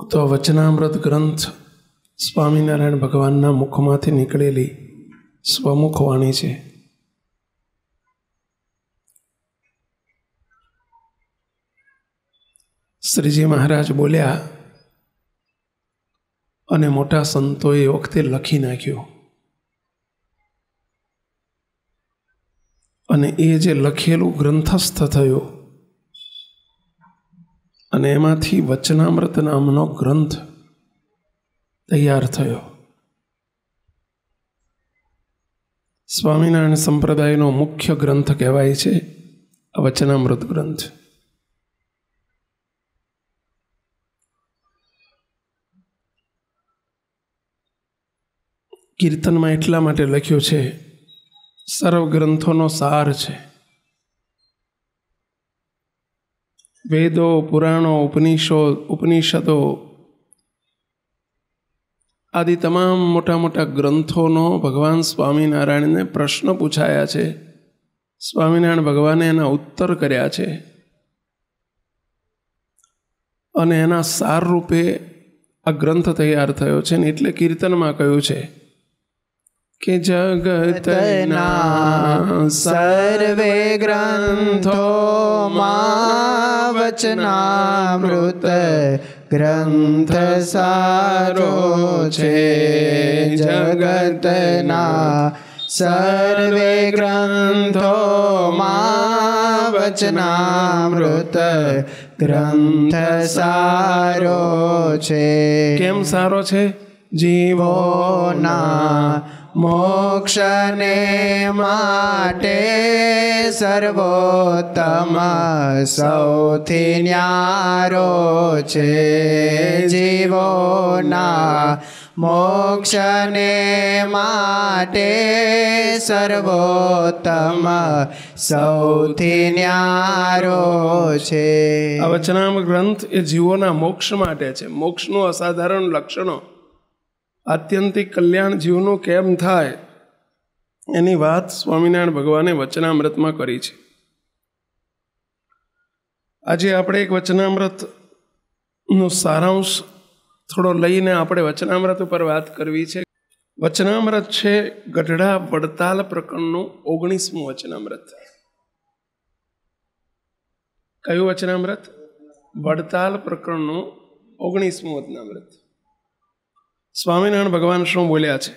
ઉક્ત વચનામૃત ગ્રંથ સ્વામિનારાયણ ભગવાનના મુખમાંથી નીકળેલી સ્વમુખ વાણી છે. શ્રીજી મહારાજ બોલ્યા અને મોટા સંતોએ એ વખતે લખી નાખ્યું, અને એ જે લખેલું ગ્રંથસ્થ થયું અને એમાંથી વચનામૃત નામનો ગ્રંથ તૈયાર થયો. સ્વામિનારાયણ સંપ્રદાયનો મુખ્ય ગ્રંથ કહેવાય છે આ વચનામૃત ગ્રંથ. કીર્તનમાં એટલા માટે લખ્યું છે, સર્વ ગ્રંથોનો સાર છે. વેદો, પુરાણો, ઉપનિષદો આદિ તમામ મોટા મોટા ગ્રંથોનો ભગવાન સ્વામિનારાયણને પ્રશ્ન પૂછાયા છે. સ્વામિનારાયણ ભગવાને એના ઉત્તર કર્યા છે અને એના સાર રૂપે આ ગ્રંથ તૈયાર થયો છે. ને એટલે કીર્તનમાં કહ્યું છે કે જગતના સર્વે ગ્રંથો માં વચનામૃત ગ્રંથ સારો છે. જગતના સર્વે ગ્રંથો માં વચનામૃત ગ્રંથ સારો છે. કેમ સારો છે? જીવોના મોક્ષને માટે સર્વોત્તમ સૌથી ન્યારો છે. જીવોના મોક્ષને માટે સર્વોત્તમ સૌથી ન્યારો છે. આ વચનામૃત ગ્રંથ એ જીવોના મોક્ષ માટે છે. મોક્ષનું અસાધારણ લક્ષણો, આત્યંતિક કલ્યાણ જીવનું કેમ થાય એની વાત સ્વામિનારાયણ ભગવાને વચનામૃતમાં કરી છે. આજે આપણે એક વચનામૃતનો સારાંશ થોડો લઈને આપણે વચનામૃત ઉપર વાત કરવી છે. વચનામૃત છે ગઢડા વડતાલ પ્રકરણનું 19મું વચનામૃત. કયું વચનામૃત? વડતાલ પ્રકરણનું 19મું વચનામૃત. સ્વામિનારાયણ ભગવાન શું બોલ્યા છે?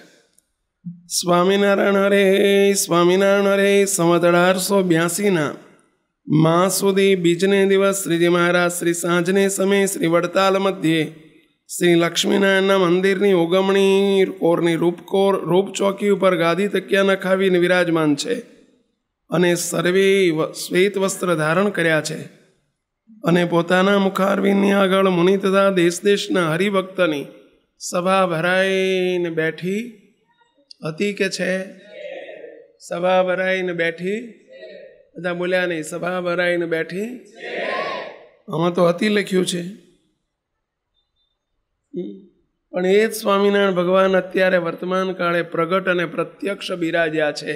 સ્વામિનારાયણ હરે સંવત 1882 માસ સુધી બીજને દિવસ શ્રીજી મહારાજ શ્રી સાંજને સમયે શ્રી વડતાલ મધ્યે શ્રી લક્ષ્મીનારાયણના મંદિરની ઉગમણી કોરની રૂપ ચોકી ઉપર ગાદી તકિયા નખાવીને વિરાજમાન છે અને સર્વે શ્વેત વસ્ત્ર ધારણ કર્યા છે અને પોતાના મુખારવિંદની આગળ મુનિ તથા દેશ દેશના હરિભક્તની સભા ભરાઈને બેઠી હતી કે છે? સભા ભરાઈને બેઠી. બધા બોલ્યા નહીં, સભા ભરાઈને બેઠી. આમાં તો હતી લખ્યું છે, પણ એ જ સ્વામિનારાયણ ભગવાન અત્યારે વર્તમાન કાળે પ્રગટ અને પ્રત્યક્ષ બિરાજ્યા છે.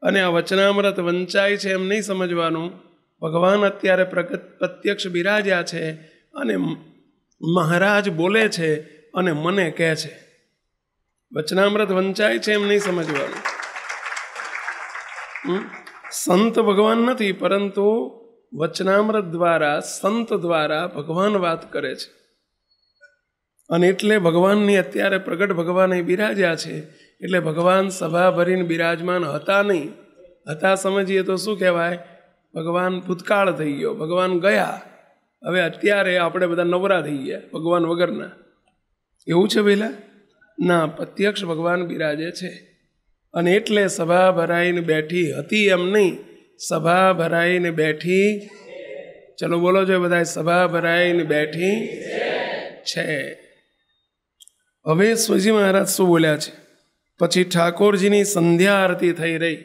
અને આ વચનામૃત વંચાય છે એમ નહીં સમજવાનું. ભગવાન અત્યારે પ્રત્યક્ષ બિરાજ્યા છે અને મહારાજ બોલે છે અને મને કહે છે. વચનામૃત વંચાય છે એમ નહીં સમજવાનું. સંત ભગવાન નથી, પરંતુ વચનામૃત દ્વારા, સંત દ્વારા ભગવાન વાત કરે છે. અને એટલે ભગવાનની અત્યારે પ્રગટ ભગવાન બિરાજ્યા છે. એટલે ભગવાન સભા ભરીને બિરાજમાન હતા નહીં. હતા સમજીએ તો શું કહેવાય? ભગવાન ભૂતકાળ થઈ ગયો, ભગવાન ગયા. હવે અત્યારે આપણે બધા નવરા થઈ ગયા ભગવાન વગરના. એવું છે પહેલા? ના, પ્રત્યક્ષ ભગવાન બિરાજે છે. અને એટલે સભા ભરાઈને બેઠી હતી એમ નહીં, સભા ભરાઈને બેઠી. ચલો બોલો છો બધા, સભા ભરાઈને બેઠી છે. હવે સ્વાજી મહારાજ શું બોલ્યા છે? પછી ઠાકોરજીની સંધ્યા આરતી થઈ રહી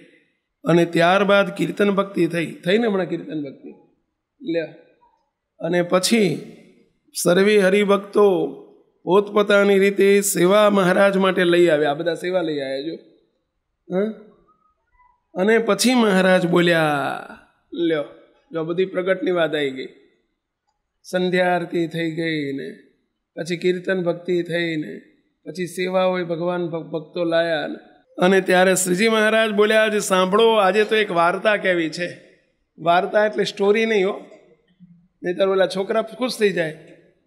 અને ત્યારબાદ કીર્તન ભક્તિ થઈ ને હમણાં કીર્તન ભક્તિ લ્યા. અને પછી સર્વે હરિભક્તો પોતપોતાની રીતે સેવા મહારાજ માટે લઈ આવ્યા. આ બધા સેવા લઈ આવ્યા જો. અને પછી મહારાજ બોલ્યા, લ્યો જો બધી પ્રગટની વાત આવી ગઈ. સંધ્યા આરતી થઈ ગઈ ને પછી કીર્તન ભક્તિ થઈને પછી સેવા હોય, ભગવાન ભક્તો લાયા. અને ત્યારે શ્રીજી મહારાજ બોલ્યા, આજે સાંભળો, આજે તો એક વાર્તા કહેવી છે. વાર્તા એટલે સ્ટોરી નહીં હો, નહીં તો ઓલા છોકરા ખુશ થઈ જાય.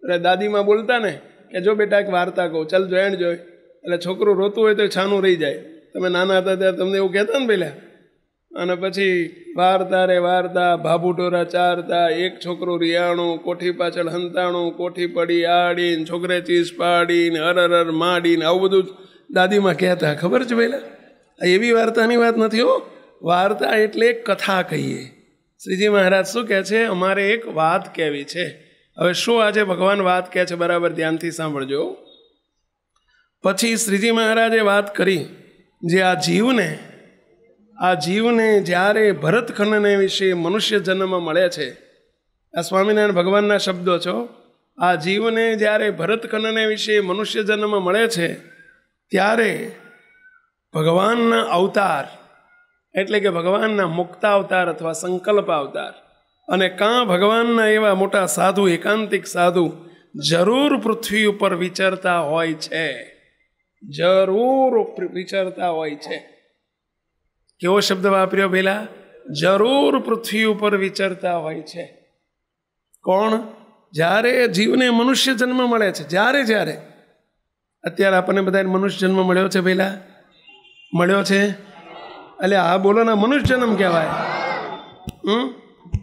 એટલે દાદીમાં બોલતા ને કે જો બેટા એક વાર્તા કહો, ચાલ જોઈન જોઈ. એટલે છોકરું રોતું હોય તો છાનું રહી જાય. તમે નાના હતા ત્યારે તમને એવું કહેતા ને પહેલાં. અને પછી વાર્તા રે વાર્તા, ભાભુટોરા ચારતા, એક છોકરું રિયાણું, કોઠી પાછળ હંતાણું, કોઠી પડી આડીને, છોકરે ચીસ પાડીને, અરર માડીને, આવું બધું દાદીમાં કહેતા. ખબર છે પહેલાં? એવી વાર્તાની વાત નથી હો. વાર્તા એટલે કથા કહીએ. શ્રીજી મહારાજ શું કહે છે? અમારે એક વાત કહેવી છે. હવે શું આજે ભગવાન વાત કહે છે? બરાબર ધ્યાનથી સાંભળજો. પછી શ્રીજી મહારાજે વાત કરી, જે આ જીવને જ્યારે ભરતખંડને વિશે મનુષ્ય જન્મ મળે છે, આ સ્વામિનારાયણ ભગવાનના શબ્દો છો. આ જીવને જ્યારે ભરતખંડને વિશે મનુષ્ય જન્મ મળે છે ત્યારે ભગવાનના અવતાર એટલે કે ભગવાનના મુક્તાવતાર અથવા સંકલ્પ અવતાર અને કાં ભગવાનના એવા મોટા સાધુ, એકાંતિક સાધુ જરૂર પૃથ્વી ઉપર વિચરતા હોય છે. જરૂર વિચરતા હોય છે. કેવો શબ્દ વાપર્યો પેલા? જરૂર પૃથ્વી ઉપર વિચરતા હોય છે. કોણ? જ્યારે જીવને મનુષ્ય જન્મ મળે છે. જ્યારે અત્યારે આપણને બધા મનુષ્ય જન્મ મળ્યો છે. પેલા મળ્યો છે એટલે આ બોલો ને, મનુષ્ય જન્મ કહેવાય.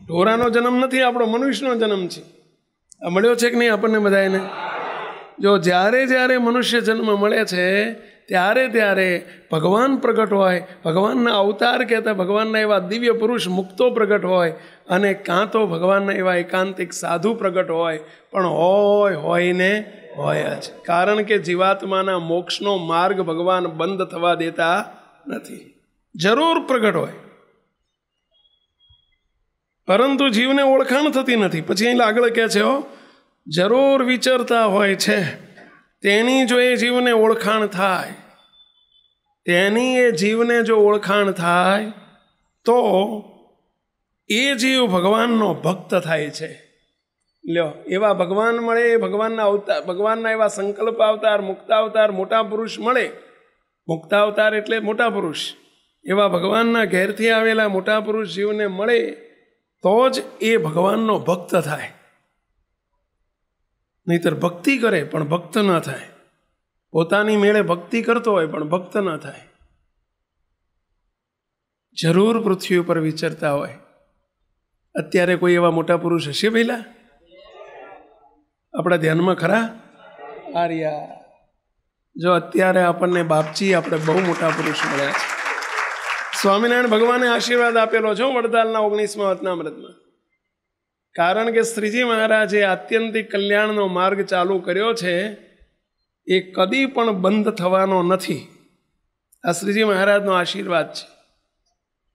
ઢોરાનો જન્મ નથી, આપણો મનુષ્યનો જન્મ છે. આ મળ્યો છે કે નહીં આપણને બધાને? જો જ્યારે મનુષ્ય જન્મ મળે છે ત્યારે ભગવાન પ્રગટ હોય, ભગવાનના અવતાર કહેતા ભગવાનના એવા દિવ્ય પુરુષ મુક્તો પ્રગટ હોય, અને કાં તો ભગવાનના એવા એકાંતિક સાધુ પ્રગટ હોય. પણ હોય ને હોય જ. કારણ કે જીવાત્માના મોક્ષનો માર્ગ ભગવાન બંધ થવા દેતા નથી. જરૂર પ્રગટ હોય, પરંતુ જીવને ઓળખાણ થતી નથી. પછી અહીં આગળ કહે છે, જરૂર વિચરતા હોય છે. તેની જો એ જીવને ઓળખાણ થાય, તેની એ જીવને જો ઓળખાણ થાય તો એ જીવ ભગવાનનો ભક્ત થાય છે. લ્યો, એવા ભગવાન મળે, ભગવાનના અવતાર, ભગવાનના એવા સંકલ્પ અવતાર, મુક્તાવતાર, મોટા પુરુષ મળે. મુક્તાવતાર એટલે મોટા પુરુષ. એવા ભગવાનના ઘેરથી આવેલા મોટા પુરુષ જીવને મળે તો જ એ ભગવાનનો ભક્ત થાય. નહીતર ભક્તિ કરે પણ ભક્ત ન થાય. પોતાની મેળે ભક્તિ કરતો હોય પણ ભક્ત ન થાય. જરૂર પૃથ્વી ઉપર વિચરતા હોય. અત્યારે કોઈ એવા મોટા પુરુષ હશે પહેલા આપણા ધ્યાનમાં ખરા? આર્યા જો અત્યારે આપણને બાપજી આપણે બહુ મોટા પુરુષ મળ્યા છે. સ્વામિનારાયણ ભગવાને આશીર્વાદ આપેલો છે વડતાલના 19મા વતનામૃતમાં. કારણ કે શ્રીજી મહારાજે આત્યંતિક કલ્યાણનો માર્ગ ચાલુ કર્યો છે, એ કદી પણ બંધ થવાનો નથી. આ શ્રીજી મહારાજનો આશીર્વાદ છે.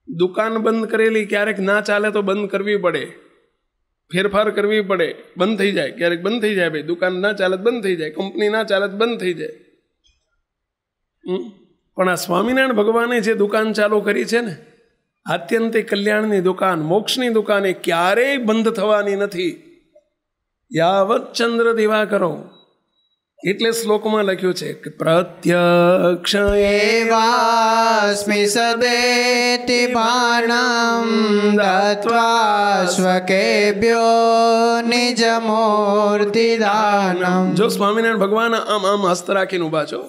દુકાન બંધ કરેલી ક્યારેક ના ચાલે તો બંધ કરવી પડે, ફેરફાર કરવી પડે, બંધ થઈ જાય. ક્યારેક બંધ થઈ જાય. ભાઈ દુકાન ના ચાલે બંધ થઈ જાય, કંપની ના ચાલે બંધ થઈ જાય. પણ આ સ્વામિનારાયણ ભગવાને જે દુકાન ચાલુ કરી છે ને, આત્યંતિક કલ્યાણની દુકાન, મોક્ષની દુકાન, એ ક્યારેય બંધ થવાની નથી. યાવત ચંદ્ર દિવાકરો. એટલે શ્લોકમાં લખ્યું છે કે પ્રત્યક્ષ એવાસ્મિ સદેતિ બાણમ દત્વા સ્વકેભ્યો નિજમૂર્તિ દાનમ. જો સ્વામિનારાયણ ભગવાન આમ હસ્ત રાખીને ઊભા છો,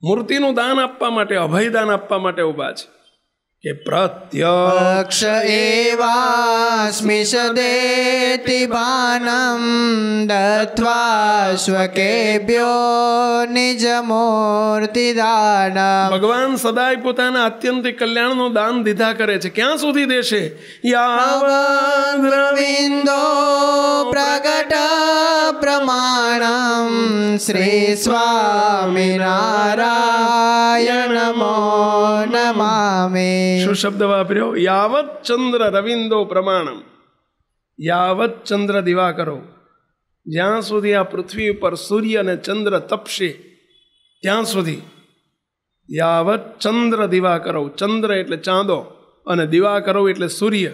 મૂર્તિનું દાન આપવા માટે, અભયદાન આપવા માટે ઊભા છે. કે પ્રત્યક્ષ એવાસ્મિ સદેતિ બાણમ દત્વા સ્વકેભ્યો નિજમૂર્તિ દાનમ. ભગવાન સદાય પોતાના આત્યંતિક કલ્યાણનું દાન દીધા કરે છે. ક્યાં સુધી દેશે? યાવદ રવિંદો પ્રગટ પ્રમાણમ શ્રી સ્વામિનારાયણ નમો નમામિ. શું શબ્દ વાપર્યો? યાવત ચંદ્ર રવિંદો પ્રમાણમ. યાવત ચંદ્ર દિવાકરો. જ્યાં સુધી આ પૃથ્વી ઉપર સૂર્ય અને ચંદ્ર તપશે ત્યાં સુધી. યાવત ચંદ્ર દિવાકરો. ચંદ્ર એટલે ચાંદો અને દિવાકરો એટલે સૂર્ય.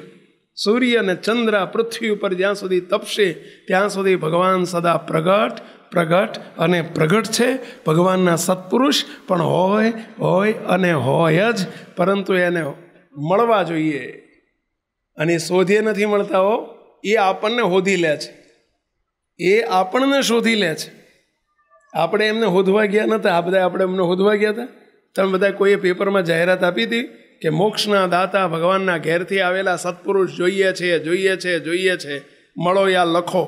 સૂર્ય અને ચંદ્ર પૃથ્વી ઉપર જ્યાં સુધી તપશે ત્યાં સુધી ભગવાન સદા પ્રગટ પ્રગટ અને પ્રગટ છે. ભગવાનના સત્પુરુષ પણ હોય અને હોય જ, પરંતુ એને મળવા જોઈએ. અને શોધીએ નથી મળતા હો, એ આપણને શોધી લે છે, એ આપણને શોધી લે છે. આપણે એમને શોધવા ગયા નહોતા, આ બધા આપણે એમને શોધવા ગયા હતા. તમે બધા કોઈએ પેપરમાં જાહેરાત આપી હતી કે મોક્ષના દાતા ભગવાનના ઘેરથી આવેલા સત્પુરુષ જોઈએ છે, મળો યા લખો,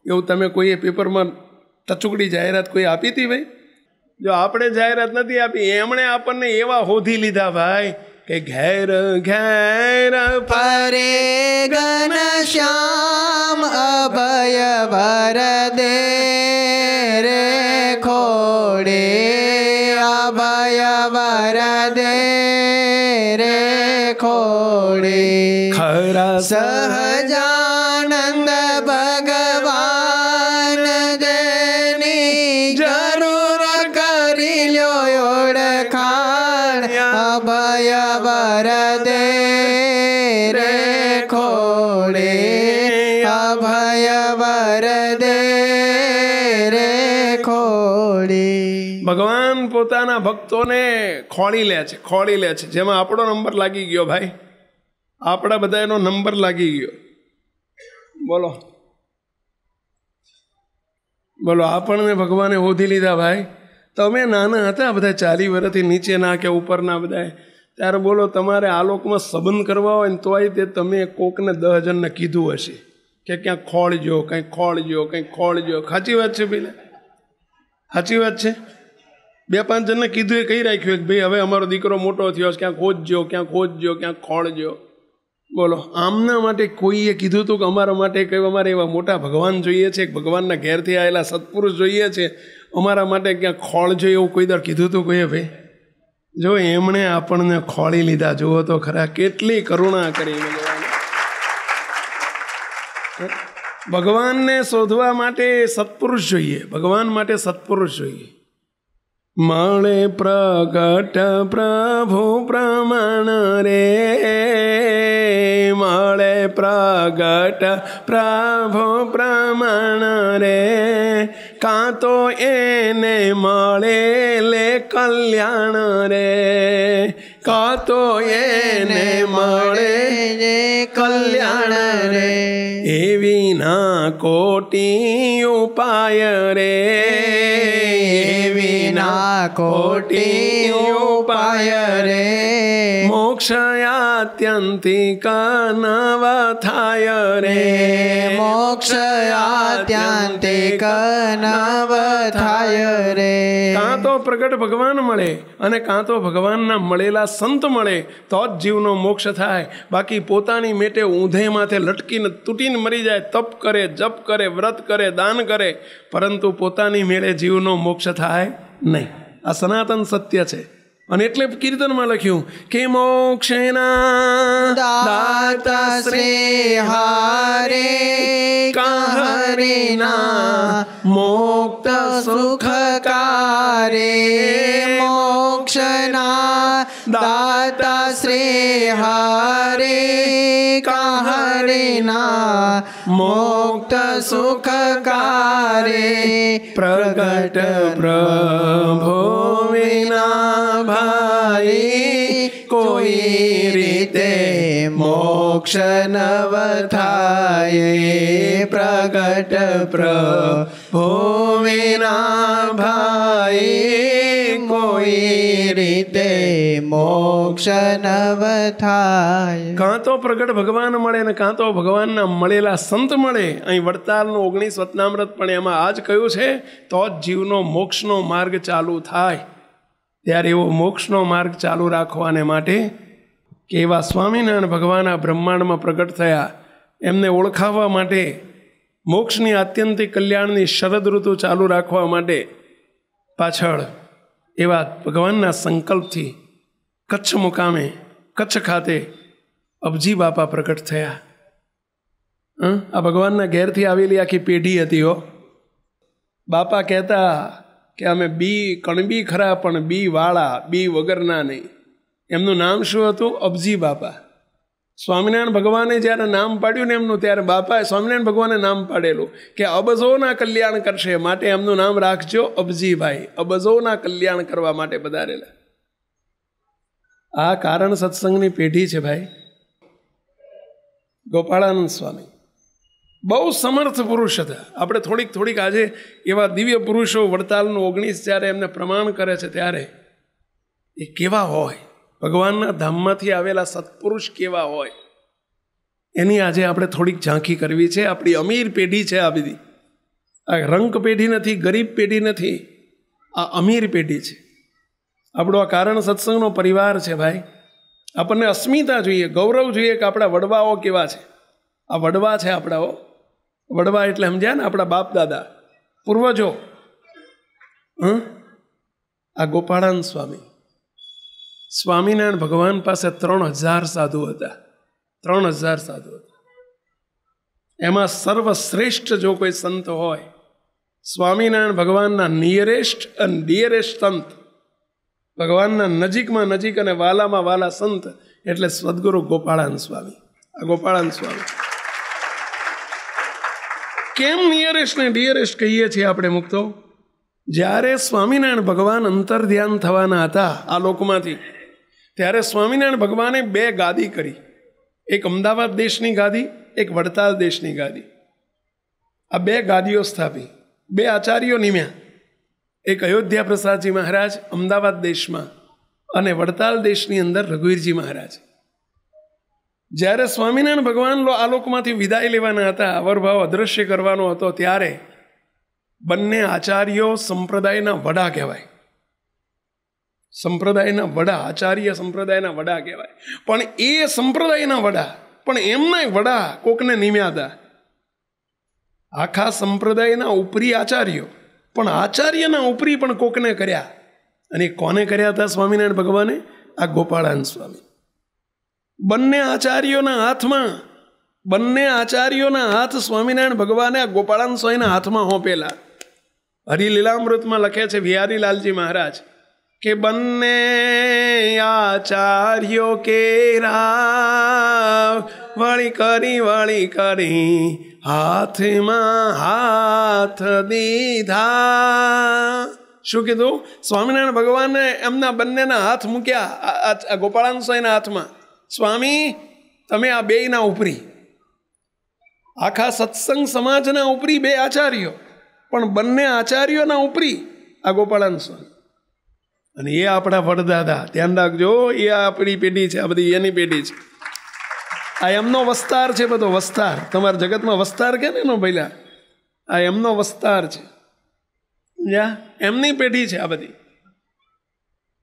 એવું તમે કોઈએ પેપરમાં ટચુકડી જાહેરાત કોઈ આપી હતી ભાઈ? જો આપણે જાહેરાત નથી આપી, એમણે આપણને એવા શોધી લીધા ભાઈ કે ઘેર ઘેર ફરે ઘનશ્યામ અભય વરદે રે ખોડે, અભય વરદે રે ખોડે. ખરા સહજાનંદ ભગવાન જેની જરૂર કરી લ્યો ઓળખાણ, અભય વરદે રે ખોડે, અભય વરદે રે ખોડે. ભગવાન પોતાના ભક્તોને ખોળી લે છે. જેમાં આપણો નંબર લાગી ગયો ભાઈ, આપણા બધાનો નંબર લાગી ગયો. બોલો આપણને ભગવાને શોધી લીધા ભાઈ. તમે નાના હતા બધા 40 વર્ષથી નીચેના કે ઉપરના બધા, ત્યારે બોલો તમારે આ લોકમાં સંબંધ કરવા હોય ને તોય તે તમે કોકને 10 જણને કીધું હશે કે ક્યાંક ખોળજો, કંઈક ખોળજો. સાચી વાત છે પેલા? સાચી વાત છે. 2-5 જણને કીધું, એ કહી રાખ્યું કે ભાઈ હવે અમારો દીકરો મોટો થયો છે, ક્યાંક ખોજજો, ક્યાંક ખોળજો. બોલો આમના માટે કોઈએ કીધું હતું કે અમારા માટે કઈ અમારે એવા મોટા ભગવાન જોઈએ છે, ભગવાનના ઘેરથી આવેલા સત્પુરુષ જોઈએ છે, અમારા માટે ક્યાંક ખોળજો, એવું કોઈ દર કીધું હતું કોઈએ ભાઈ? જો એમણે આપણને ખોળી લીધા. જુઓ તો ખરા કેટલી કરુણા કરી ભગવાને. ભગવાનને શોધવા માટે સત્પુરુષ જોઈએ, ભગવાન માટે સત્પુરુષ જોઈએ. મળે પ્રગટ પ્રભુ પ્રમાણ રે, મળે પ્રગટ પ્રભુ પ્રમાણ રે, કાં તો એને મળે લે કલ્યાણ રે, કાં તો એને મળે કલ્યાણ રે. એવી ના કોટી ઉપાય રે, એવી ના કોટી ઉપાય રે, મોક્ષ આત્યંતિક નવ થાય રે, મોક્ષ આત્યંતિક નવ થાય રે. કાં તો પ્રગટ ભગવાન મળે અને કાં તો ભગવાનના મળેલા સંત મળે તો જ જીવનો મોક્ષ થાય. બાકી પોતાની મેટે ઊંધે માથે લટકીને તૂટીને મરી જાય, તપ કરે, જપ કરે, વ્રત કરે, દાન કરે, પરંતુ પોતાની મેળે જીવનો મોક્ષ થાય નહીં. આ સનાતન સત્ય છે. અને એટલે કીર્તનમાં લખ્યું કે મોક્ષના દાતા શ્રી હારે કહરીના મુક્ત સુખકારે, મોક્ષના દાતા શ્રી હારે કહરીના મુક્ત સુખકારે, પ્રગટ પ્રભુ વિના ભાઈ કોઈ રીતે મોક્ષ નવ થાય, પ્રગટ પ્રભુ વિના ભાઈ કોઈ રીતે મોક્ષ નવ થાય. કાં તો પ્રગટ ભગવાન મળે ને કાં તો ભગવાનના મળેલા સંત મળે. અહીં વડતાલનું 19 વતનામૃત પણ એમાં આ જ કહ્યું છે, તો જ જીવનો મોક્ષનો માર્ગ ચાલુ થાય. ત્યારે એવો મોક્ષનો માર્ગ ચાલુ રાખવાને માટે કે એવા સ્વામિનારાયણ ભગવાન આ બ્રહ્માંડમાં પ્રગટ થયા, એમને ઓળખાવવા માટે, મોક્ષની આત્યંતિક કલ્યાણની શરદ ઋતુ ચાલુ રાખવા માટે પાછળ એવા ભગવાનના સંકલ્પથી કચ્છ મુકામે, કચ્છ ખાતે અબજી બાપા પ્રગટ થયા. આ ભગવાનના ઘેરથી આવેલી આખી પેઢી હતી હો. બાપા કહેતા કે અમે કણબી ખરા પણ બી વાળા, બી વગરના નહીં. એમનું નામ શું હતું? અબજી બાપા. સ્વામિનારાયણ ભગવાને જ્યારે નામ પાડ્યું ને એમનું, ત્યારે બાપાએ સ્વામિનારાયણ ભગવાને નામ પાડેલું કે અબજોના કલ્યાણ કરશે, માટે એમનું નામ રાખજો અબજીભાઈ. અબજોના કલ્યાણ કરવા માટે પધારેલા. આ કારણ સત્સંગની પેઢી છે ભાઈ. ગોપાળાનંદ સ્વામી બહુ સમર્થ પુરુષ હતા. આપણે થોડીક આજે એવા દિવ્ય પુરુષો વડતાલનું 19 જ્યારે એમને પ્રમાણ કરે છે ત્યારે એ કેવા હોય, ભગવાનના ધામમાંથી આવેલા સત્પુરુષ કેવા હોય, એની આજે આપણે થોડીક ઝાંખી કરવી છે. આપણી અમીર પેઢી છે આ બધી. આ રંક પેઢી નથી, ગરીબ પેઢી નથી, આ અમીર પેઢી છે. આપણો આ કારણ સત્સંગનો પરિવાર છે ભાઈ. આપણને અસ્મિતા જોઈએ, ગૌરવ જોઈએ કે આપણા વડવાઓ કેવા છે. આ વડવા છે આપણાઓ. વડવા એટલે સમજ્યા ને, આપણા બાપ દાદા પૂર્વજો. આ ગોપાળાનંદ સ્વામી, સ્વામિનારાયણ ભગવાન પાસે 3000 સાધુ હતા. 3000 સાધુ હતા. એમાં સર્વશ્રેષ્ઠ જો કોઈ સંત હોય, સ્વામિનારાયણ ભગવાનના નિયરેસ્ટ અને ડિયરેસ્ટ સંત, ભગવાનના નજીકમાં નજીક અને વાલામાં વાલા સંત એટલે સદગુરુ ગોપાળાનંદ સ્વામી. આ ગોપાળાનંદ સ્વામી કેમ નિયરેસ્ટ ને ડિયરેસ્ટ કહીએ છીએ આપણે મુક્તો? જ્યારે સ્વામિનારાયણ ભગવાન અંતર ધ્યાન થવાના હતા આ લોકમાંથી, ત્યારે સ્વામિનારાયણ ભગવાને 2 ગાદી કરી. એક અમદાવાદ દેશની ગાદી, એક વડતાલ દેશની ગાદી. આ 2 ગાદીઓ સ્થાપી, 2 આચાર્યો નિમ્યા. એક અયોધ્યા પ્રસાદજી મહારાજ અમદાવાદ દેશમાં અને વડતાલ દેશની અંદર રઘુવીરજી મહારાજ. જ્યારે સ્વામિનારાયણ ભગવાન આ લોકમાંથી વિદાય લેવાના હતા, અવરભાવ અદ્રશ્ય કરવાનો હતો, ત્યારે બંને આચાર્યો સંપ્રદાયના વડા કહેવાય. સંપ્રદાયના વડા, આચાર્ય સંપ્રદાયના વડા કહેવાય. પણ એ સંપ્રદાયના વડા, પણ એમના વડા કોકને નિમ્યા હતા. આખા સંપ્રદાયના ઉપરી આચાર્યો, પણ આચાર્યના ઉપરી પણ કોકને કર્યા. અને કોને કર્યા હતા સ્વામિનારાયણ ભગવાને? આ ગોપાળાનંદ સ્વામી. બંને આચાર્યોના હાથમાં, બંને આચાર્યોના હાથ સ્વામિનારાયણ ભગવાને આ ગોપાળાનંદ સ્વામીના હાથમાં હોંપેલા. હરિલીલામૃતમાં લખે છે વિહારીલાલજી મહારાજ કે બંને આચાર્યો કેરા વળી કરી હાથમાં હાથ દીધા. શું કીધું? સ્વામિનારાયણ ભગવાને એમના બંનેના હાથ મૂક્યા ગોપાળાનંદ સ્વામીના હાથમાં. સ્વામી તમે આ 2ના ઉપરી, આખા સત્સંગ સમાજના ઉપરી 2 આચાર્યો, પણ બંને આચાર્યોના ઉપરી આ ગોપાળાનંદ સ્વામી. અને એ આપણા વડદાદા, ધ્યાન રાખજો, એ આપણી પેઢી છે, આ બધી એની પેઢી છે. આ એમનો વસ્તાર છે, બધો વસ્તાર. તમારા જગતમાં વસ્તાર કે ને એનો પહેલા, આ એમનો વસ્તાર છે. એમની પેઢી છે આ બધી.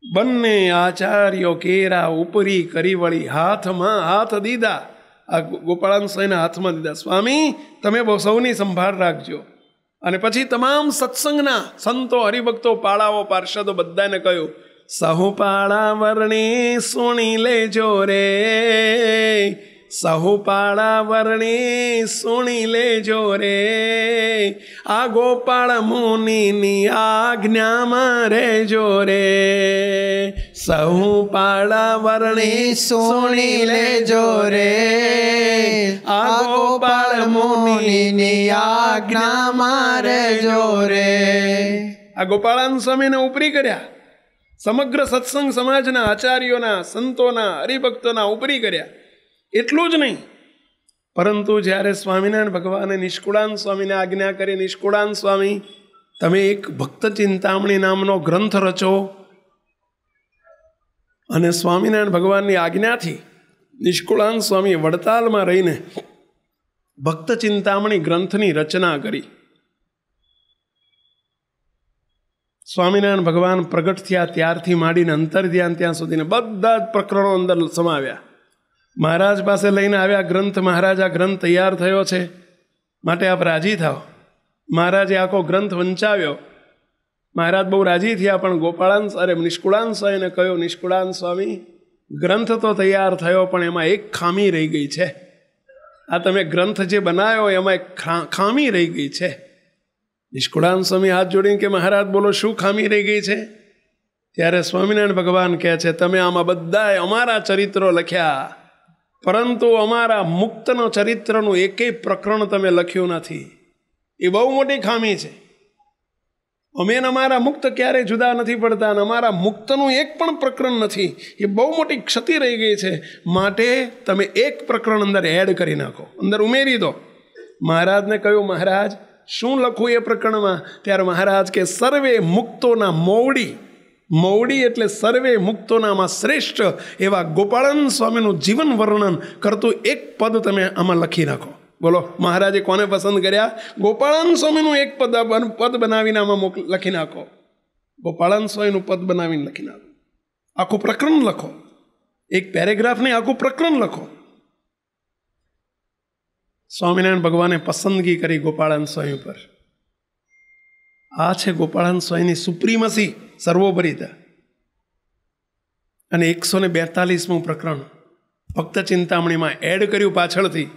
બંને આચાર્યો કેરા ઉપરી કરી વળી હાથમાં હાથ દીધા. આ ગોપાળાનંદ સ્વામીના હાથમાં દીધા. સ્વામી તમે બહુ સૌની સંભાળ રાખજો. અને પછી તમામ સત્સંગના સંતો, હરિભક્તો, પાળાઓ, પાર્ષદો બધાને કહ્યું, સહુ પાળા વર્ણી સુણી લેજો રે, સહુ પાળા વર્ણી સુણી લેજો રે, આ ગોપાળ મુનિની આજ્ઞામાં રહેજો રે. સહુ પાળા વર્ણી સુણી લેજો રે, આ ગોપાળ મુનિની આજ્ઞામાં રહેજો રે. આ ગોપાળાનંદ સ્વામીને ઉપરી કર્યા. સમગ્ર સત્સંગ સમાજના આચાર્યોના, સંતોના, હરિભક્તોના ઉપરી કર્યા. એટલું જ નહીં, પરંતુ જ્યારે સ્વામિનારાયણ ભગવાને નિષ્કુળાનંદ સ્વામીને આજ્ઞા કરી, નિષ્કુળાનંદ સ્વામી તમે એક ભક્ત ચિંતામણી નામનો ગ્રંથ રચો, અને સ્વામિનારાયણ ભગવાનની આજ્ઞાથી નિષ્કુળાનંદ સ્વામી વડતાલમાં રહીને ભક્ત ચિંતામણી ગ્રંથની રચના કરી. સ્વામિનારાયણ ભગવાન પ્રગટ થયા ત્યારથી માંડીને અંતર ધ્યાન ત્યાં સુધીને બધા જ પ્રકરણો અંદર સમાવ્યા. મહારાજ પાસે લઈને આવ્યા ગ્રંથ. મહારાજ આ ગ્રંથ તૈયાર થયો છે, માટે આપ રાજી થાઓ. મહારાજે આખો ગ્રંથ વંચાવ્યો. મહારાજ બહુ રાજી થયા, પણ નિષ્કુળાનંદ સ્વામીને કહ્યું, નિષ્કુળાનંદ સ્વામી ગ્રંથ તો તૈયાર થયો, પણ એમાં એક ખામી રહી ગઈ છે. આ તમે ગ્રંથ જે બનાવ્યો એમાં એક ખામી રહી ગઈ છે. નિષ્કુળાનંદ સ્વામી હાથ જોડીને કે મહારાજ બોલો શું ખામી રહી ગઈ છે? ત્યારે સ્વામિનારાયણ ભગવાન કહે છે, તમે આમાં બધાએ અમારા ચરિત્રો લખ્યા, પરંતુ અમારા મુક્તનો ચરિત્રનું એકેય પ્રકરણ તમે લખ્યું નથી. એ બહુ મોટી ખામી છે. અમે અમારા મુક્ત ક્યારેય જુદા નથી પડતા અને અમારા મુક્તનું એક પણ પ્રકરણ નથી. એ બહુ મોટી ક્ષતિ રહી ગઈ છે. માટે તમે એક પ્રકરણ અંદર એડ કરી નાખો, અંદર ઉમેરી દો. મહારાજને કહ્યું, મહારાજ શું લખું એ પ્રકરણમાં? ત્યારે મહારાજ કે સર્વે મુક્તોના મૌડી. મૌડી એટલે સર્વે મુક્તોનામાં શ્રેષ્ઠ એવા ગોપાળાનંદ સ્વામીનું જીવન વર્ણન કરતું એક પદ તમે આમાં લખી નાખો. બોલો, મહારાજે કોને પસંદ કર્યા? ગોપાળાનંદ સ્વામીનું એક પદ બનાવીને આમાં લખી નાખો. ગોપાળાનંદ સ્વામીનું પદ બનાવીને લખી નાખો. આખું પ્રકરણ લખો. એક પેરેગ્રાફ નહીં, આખું પ્રકરણ લખો. સ્વામિનારાયણ ભગવાને પસંદગી કરી ગોપાળાનંદ સ્વામી પર. આ છે ગોપાળાનંદ સ્વામીની સુપ્રીમસી, સર્વોપરિતા. અને 142મું પ્રકરણ ભક્ત ચિંતામણીમાં એડ કર્યું પાછળથી.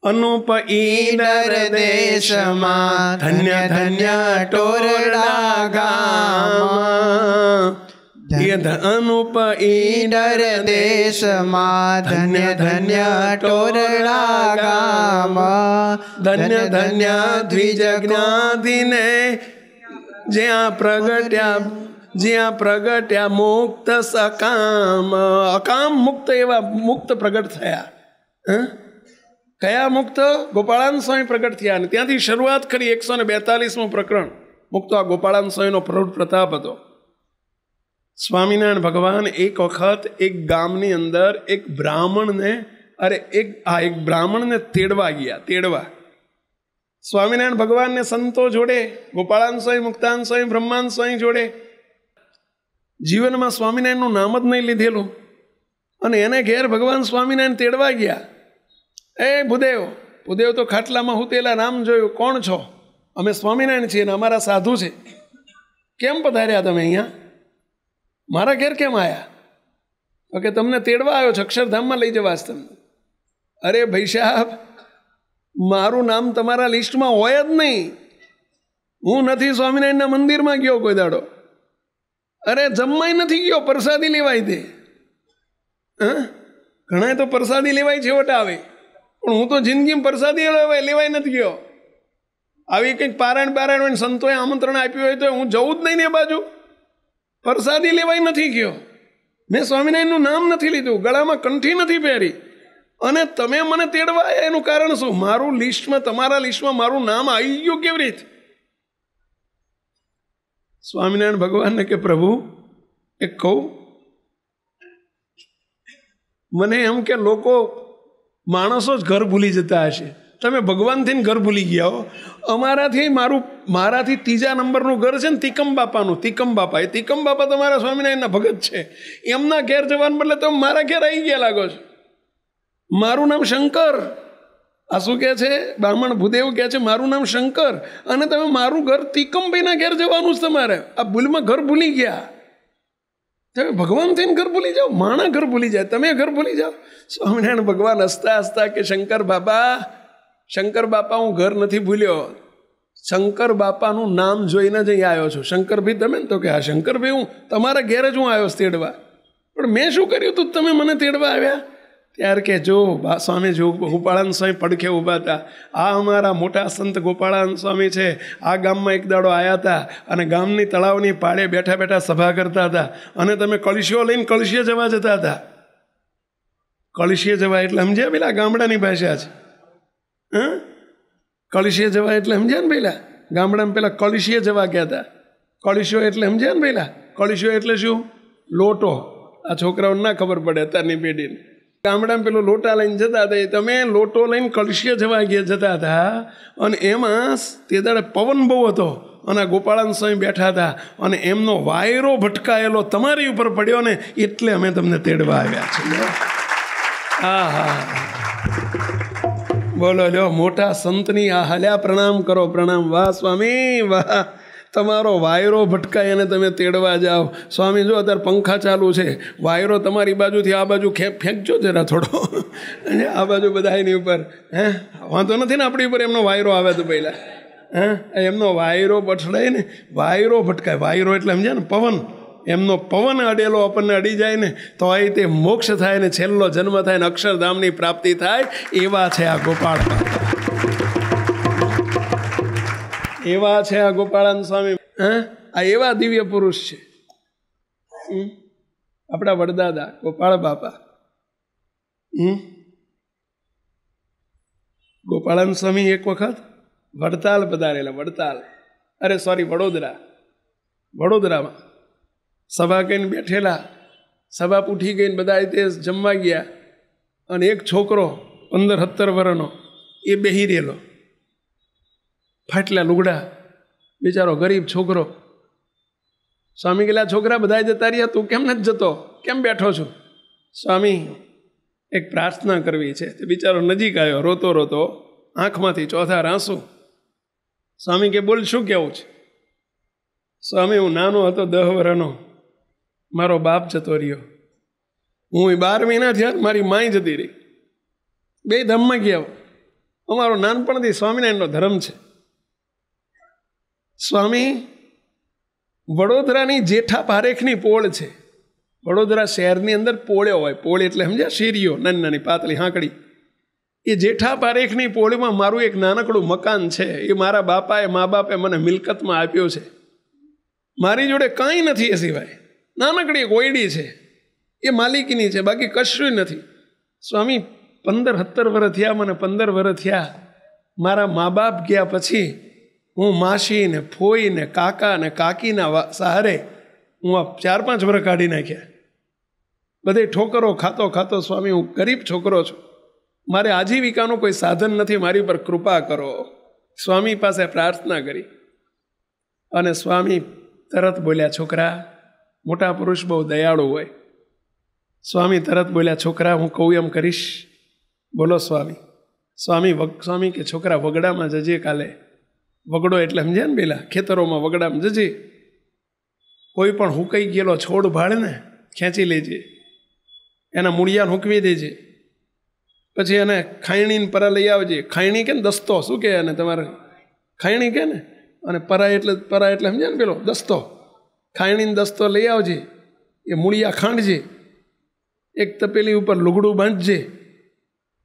અનુપ ઈડર દેશમાં ધન્ય ધન્ય ટોરડા ગામ. અનુપ ઈડર દેશમાં ધન્ય ધન્ય ટોરડા ગામ. ધન્ય ધન્ય દ્વિજજ્ઞાતિને જ્યાં પ્રગટ્યા મુક્ત સકામ. અકામ મુક્ત એવા મુક્ત પ્રગટ થયા. કયા મુક્ત? ગોપાળાનંદ સ્વામી પ્રગટ થયા. અને ત્યાંથી શરૂઆત કરી 142મું પ્રકરણ. મુક્ત આ ગોપાળાનંદ સ્વામીનો પ્રૌઢ પ્રતાપ હતો. સ્વામિનારાયણ ભગવાન એક વખત એક ગામની અંદર એક બ્રાહ્મણને તેડવા ગયા. તેડવા સ્વામિનારાયણ ભગવાનને સંતો જોડે, ગોપાળાનંદ સ્વામી, મુક્તાનંદ સ્વામી, બ્રહ્માનંદ સ્વામી જોડે જીવનમાં સ્વામિનારાયણનું નામ જ નહીં લીધેલું. અને એને ઘેર ભગવાન સ્વામિનારાયણ તેડવા ગયા. એ ભૂદેવ તો ખાટલામાં હુંતેલા, નામ જોયું, કોણ છો? અમે સ્વામિનારાયણ છીએ ને અમારા સાધુ છે. કેમ પધાર્યા તમે અહીંયા? મારા ઘેર કેમ આવ્યા? ઓકે, તમને તેડવા આવ્યો છે, અક્ષરધામમાં લઈ જવાશ તમને. અરે ભાઈ સાહેબ, મારું નામ તમારા લિસ્ટમાં હોય જ નહીં. હું નથી સ્વામિનારાયણના મંદિરમાં ગયો કોઈ દાડો. અરે જમવાય નથી ગયો, પ્રસાદી લેવાય દે. ઘણા તો પ્રસાદી લેવાય છેવટે આવે, પણ હું તો જિંદગીમાં પ્રસાદી લેવાય નથી ગયો. આવી કંઈક પારાયણ સંતોએ આમંત્રણ આપ્યું હોય તો હું જવું જ નહીં ને એ બાજુ. પ્રસાદી લેવાય નથી ગયો. મેં સ્વામિનારાયણનું નામ નથી લીધું, ગળામાં કંઠી નથી પહેરી, અને તમે મને તેડવા એનું કારણ શું? મારું લિસ્ટમાં, તમારા લિસ્ટમાં મારું નામ આવી ગયું કેવી રીતે? સ્વામિનારાયણ ભગવાનને કે પ્રભુ એક કહું, મને એમ કે લોકો માણસો જ ઘર ભૂલી જતા હશે, તમે ભગવાનથી ઘર ભૂલી ગયા હો. મારાથી ત્રીજા નંબરનું ઘર છે ને તિકમ બાપાનું. તિકમ બાપા, એ તિકમ બાપા તમારા સ્વામિનારાયણના ભગત છે. એમના ઘેર જવાને બદલે તમે મારા ઘેર આવી ગયા લાગો છો. મારું નામ શંકર. આ શું કહે છે? બ્રાહ્મણ ભૂદેવ કહે છે મારું નામ શંકર, અને તમે મારું ઘર તિકમભાઈના ઘેર જવાનું છે તમારે. આ ભૂલમાં ઘર ભૂલી ગયા. તમે ભગવાન થઈને ઘર ભૂલી જાઓ, માણા ઘર ભૂલી જાય, તમે ઘર ભૂલી જાઓ. સ્વામિનારાયણ ભગવાન હસતા હસતા કે શંકર બાપા હું ઘર નથી ભૂલ્યો, શંકર બાપાનું નામ જોઈને જ અહીં આવ્યો છું. શંકરભાઈ તમે ને? તો કે હા શંકરભાઈ, હું તમારા ઘેર જ હું આવ્યો તેડવા. પણ મેં શું કર્યું તું તમે મને તેડવા આવ્યા? ત્યારે કે જો સ્વામી, જો ગોપાળાનંદ સ્વામી પડખે ઊભા હતા. આ અમારા મોટા સંત ગોપાળાનંદ સ્વામી છે. આ ગામમાં એક દાડો આવ્યા હતા અને ગામની તળાવની પાળે બેઠા બેઠા સભા કરતા હતા, અને તમે કળશીઓ લઈને કળશીએ જવા જતા હતા. કળશીએ જવા એટલે સમજ્યા પેલા? ગામડાની ભાષા છે. કળશીએ જવા એટલે સમજ્યા ને પેલા? ગામડામાં પેલા કળશીએ જવા કહેતા. કળશીઓ એટલે સમજ્યા ને પેલા? કળશીઓ એટલે શું? લોટો. આ છોકરાઓને ના ખબર પડે અત્યારની પેઢીને. ગામડામાં પેલો લોટા લઈને જતા હતા, તમે લોટો લઈને કળશીએ જવા જતા હતા, અને એમાં તે દાડે પવન બહુ હતો, અને ગોપાળાનંદ સ્વામી બેઠા હતા, અને એમનો વાયરો ભટકાયેલો તમારી ઉપર પડ્યો ને, એટલે અમે તમને તેડવા આવ્યા છીએ. બોલો લ્યો, મોટા સંતની આ હાલ્યા, પ્રણામ કરો, પ્રણામ. વાહ સ્વામી વાહ, તમારો વાયરો ભટકાય અને તમે તેડવા જાઓ. સ્વામી જો અત્યારે પંખા ચાલુ છે, વાયરો તમારી બાજુથી આ બાજુ ફેંકજો જરા થોડો, અને આ બાજુ બધા એની ઉપર. વાંધો નથી ને આપણી ઉપર એમનો વાયરો આવે તો પહેલાં એમનો વાયરો પછડાય ને, વાયરો ભટકાય. વાયરો એટલે સમજ્યા ને? પવન. એમનો પવન અડેલો આપણને અડી જાય ને તો એ તે મોક્ષ થાય ને છેલ્લો જન્મ થાય ને અક્ષરધામની પ્રાપ્તિ થાય. એવા છે આ ગોપાળ બાપા, એવા છે આ ગોપાળાનંદ સ્વામી. આ એવા દિવ્ય પુરુષ છે આપણા વડદાદા ગોપાળ બાપા. ગોપાળાનંદ સ્વામી એક વખત વડતાલ પધારેલા. વડોદરામાં સભા કહીને બેઠેલા. સભા પૂઠી ગઈને બધા તે જમવા ગયા અને એક છોકરો 15-17 વર્ષનો એ બેહી રહેલો, ફાટલા લુગડા, બિચારો ગરીબ છોકરો. સ્વામી કહેલા છોકરા બધા જતા રહ્યા, તું કેમ નથી જતો, કેમ બેઠો છું? સ્વામી એક પ્રાર્થના કરવી છે. તે બિચારો નજીક આવ્યો, રોતો રોતો આંખમાંથી ચોથા આંસુ. સ્વામી કે બોલ શું કહેવું છે? સ્વામી હું નાનો હતો 10 વર્ષનો, મારો બાપ જતો રહ્યો, હું 12 મહિના થયા, મારી માય જતી રહી, 2 ધામમાં ગયા. અમારો નાનપણથી સ્વામિનારાયણનો ધર્મ છે. સ્વામી વડોદરાની જેઠા પારેખની પોળ છે. વડોદરા શહેરની અંદર પોળ્યો હોય, પોળ એટલે સમજ્યા શેરીઓ નાની નાની પાતળી હાંકડી. એ જેઠા પારેખની પોળમાં મારું એક નાનકડું મકાન છે. એ મારા બાપાએ મા બાપે મને મિલકતમાં આપ્યો છે. મારી જોડે કંઈ નથી એ સિવાય. નાનકડી એક ઓયડી છે, એ માલિકીની છે, બાકી કશું નથી. સ્વામી 15-17 વર્ષ થયા, મને 15 વર્ષ થયા. મારા મા બાપ ગયા પછી હું માસી ને ફોઈ ને કાકા ને કાકીના સહારે હું આ 4-5 વર્ષ કાઢી નાખ્યા. બધે ઠોકરો ખાતો ખાતો સ્વામી હું ગરીબ છોકરો છું, મારે આજીવિકાનું કોઈ સાધન નથી, મારી પર કૃપા કરો. સ્વામી પાસે પ્રાર્થના કરી અને સ્વામી તરત બોલ્યા, છોકરા, મોટા પુરુષ બહુ દયાળુ હોય. સ્વામી તરત બોલ્યા, છોકરા હું કહું એમ કરીશ? બોલો સ્વામી. સ્વામી કે છોકરા વગડામાં જજે કાલે. વગડો એટલે સમજ્યા ને પેલા ખેતરોમાં વગડામાં જજે. કોઈ પણ હુકાઈ ગયેલો છોડ ભાળે ને ખેંચી લેજે, એના મૂળિયાને હૂકવી દેજે, પછી એને ખાયણીને પરા લઈ આવજે. ખાયણી કે ને દસ્તો, શું કહે એને તમારે? ખાયણી કે ને, અને પરા એટલે સમજ્યા ને પેલો દસ્તો. ખાયણીને દસ્તો લઈ આવજે, એ મૂળિયા ખાંડજે, એક તપેલી ઉપર લુગડું બાંધજે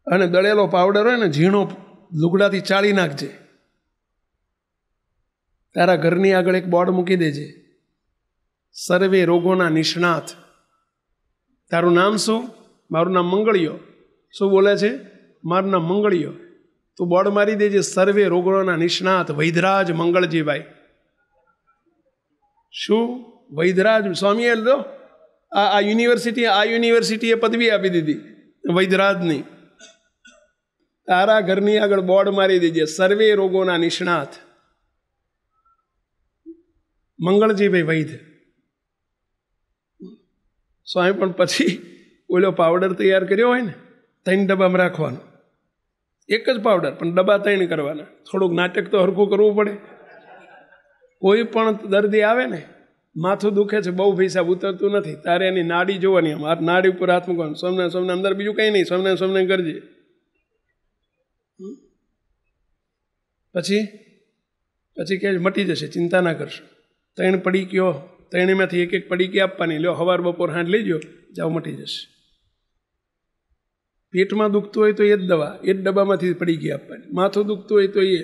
અને દળેલો પાવડર હોય ને ઝીણો લુગડાથી ચાળી નાખજે. તારા ઘરની આગળ એક બોર્ડ મૂકી દેજે, સર્વે રોગોના નિષ્ણાત. તારું નામ શું? મારું નામ મંગળિયો. શું બોલે છે? મારું નામ મંગળિયો. તું બોર્ડ મારી દેજે, સર્વે રોગોના નિષ્ણાત વૈદરાજ મંગળજીભાઈ. શું વૈદરાજ? સ્વામીએ લો આ યુનિવર્સિટીએ પદવી આપી દીધી વૈદરાજની. તારા ઘરની આગળ બોર્ડ મારી દેજે, સર્વે રોગોના નિષ્ણાત મંગળજીભાઈ વૈદ્ય. સ્વામી પણ પછી ઓલો પાવડર તૈયાર કર્યો હોય ને 3 ડબ્બામાં રાખવાનો, એક જ પાવડર પણ ડબ્બા 3 કરવાના. થોડુંક નાટક તો હરખું કરવું પડે. કોઈ પણ દર્દી આવે ને, માથું દુખે છે, બહુ પૈસા ઉતરતું નથી, તારે એની નાડી જોવાની, આમ નાડી ઉપર હાથ મૂકવાનું, સ્વામિનારાયણ અંદર બીજું કંઈ નહીં, સ્વામિનારાયણ કરજે. પછી કે મટી જશે, ચિંતા ના કરશો. 3 પડીકીઓ, 3માંથી એક પડીકી આપવાની, લ્યો સવાર બપોર હાંડ લઈ જાઓ, મટી જશે. પેટમાં દુખતું હોય તો એ જ દવા, એ જ ડબ્બામાંથી પડીકી આપવાની. માથું દુખતું હોય તો એ,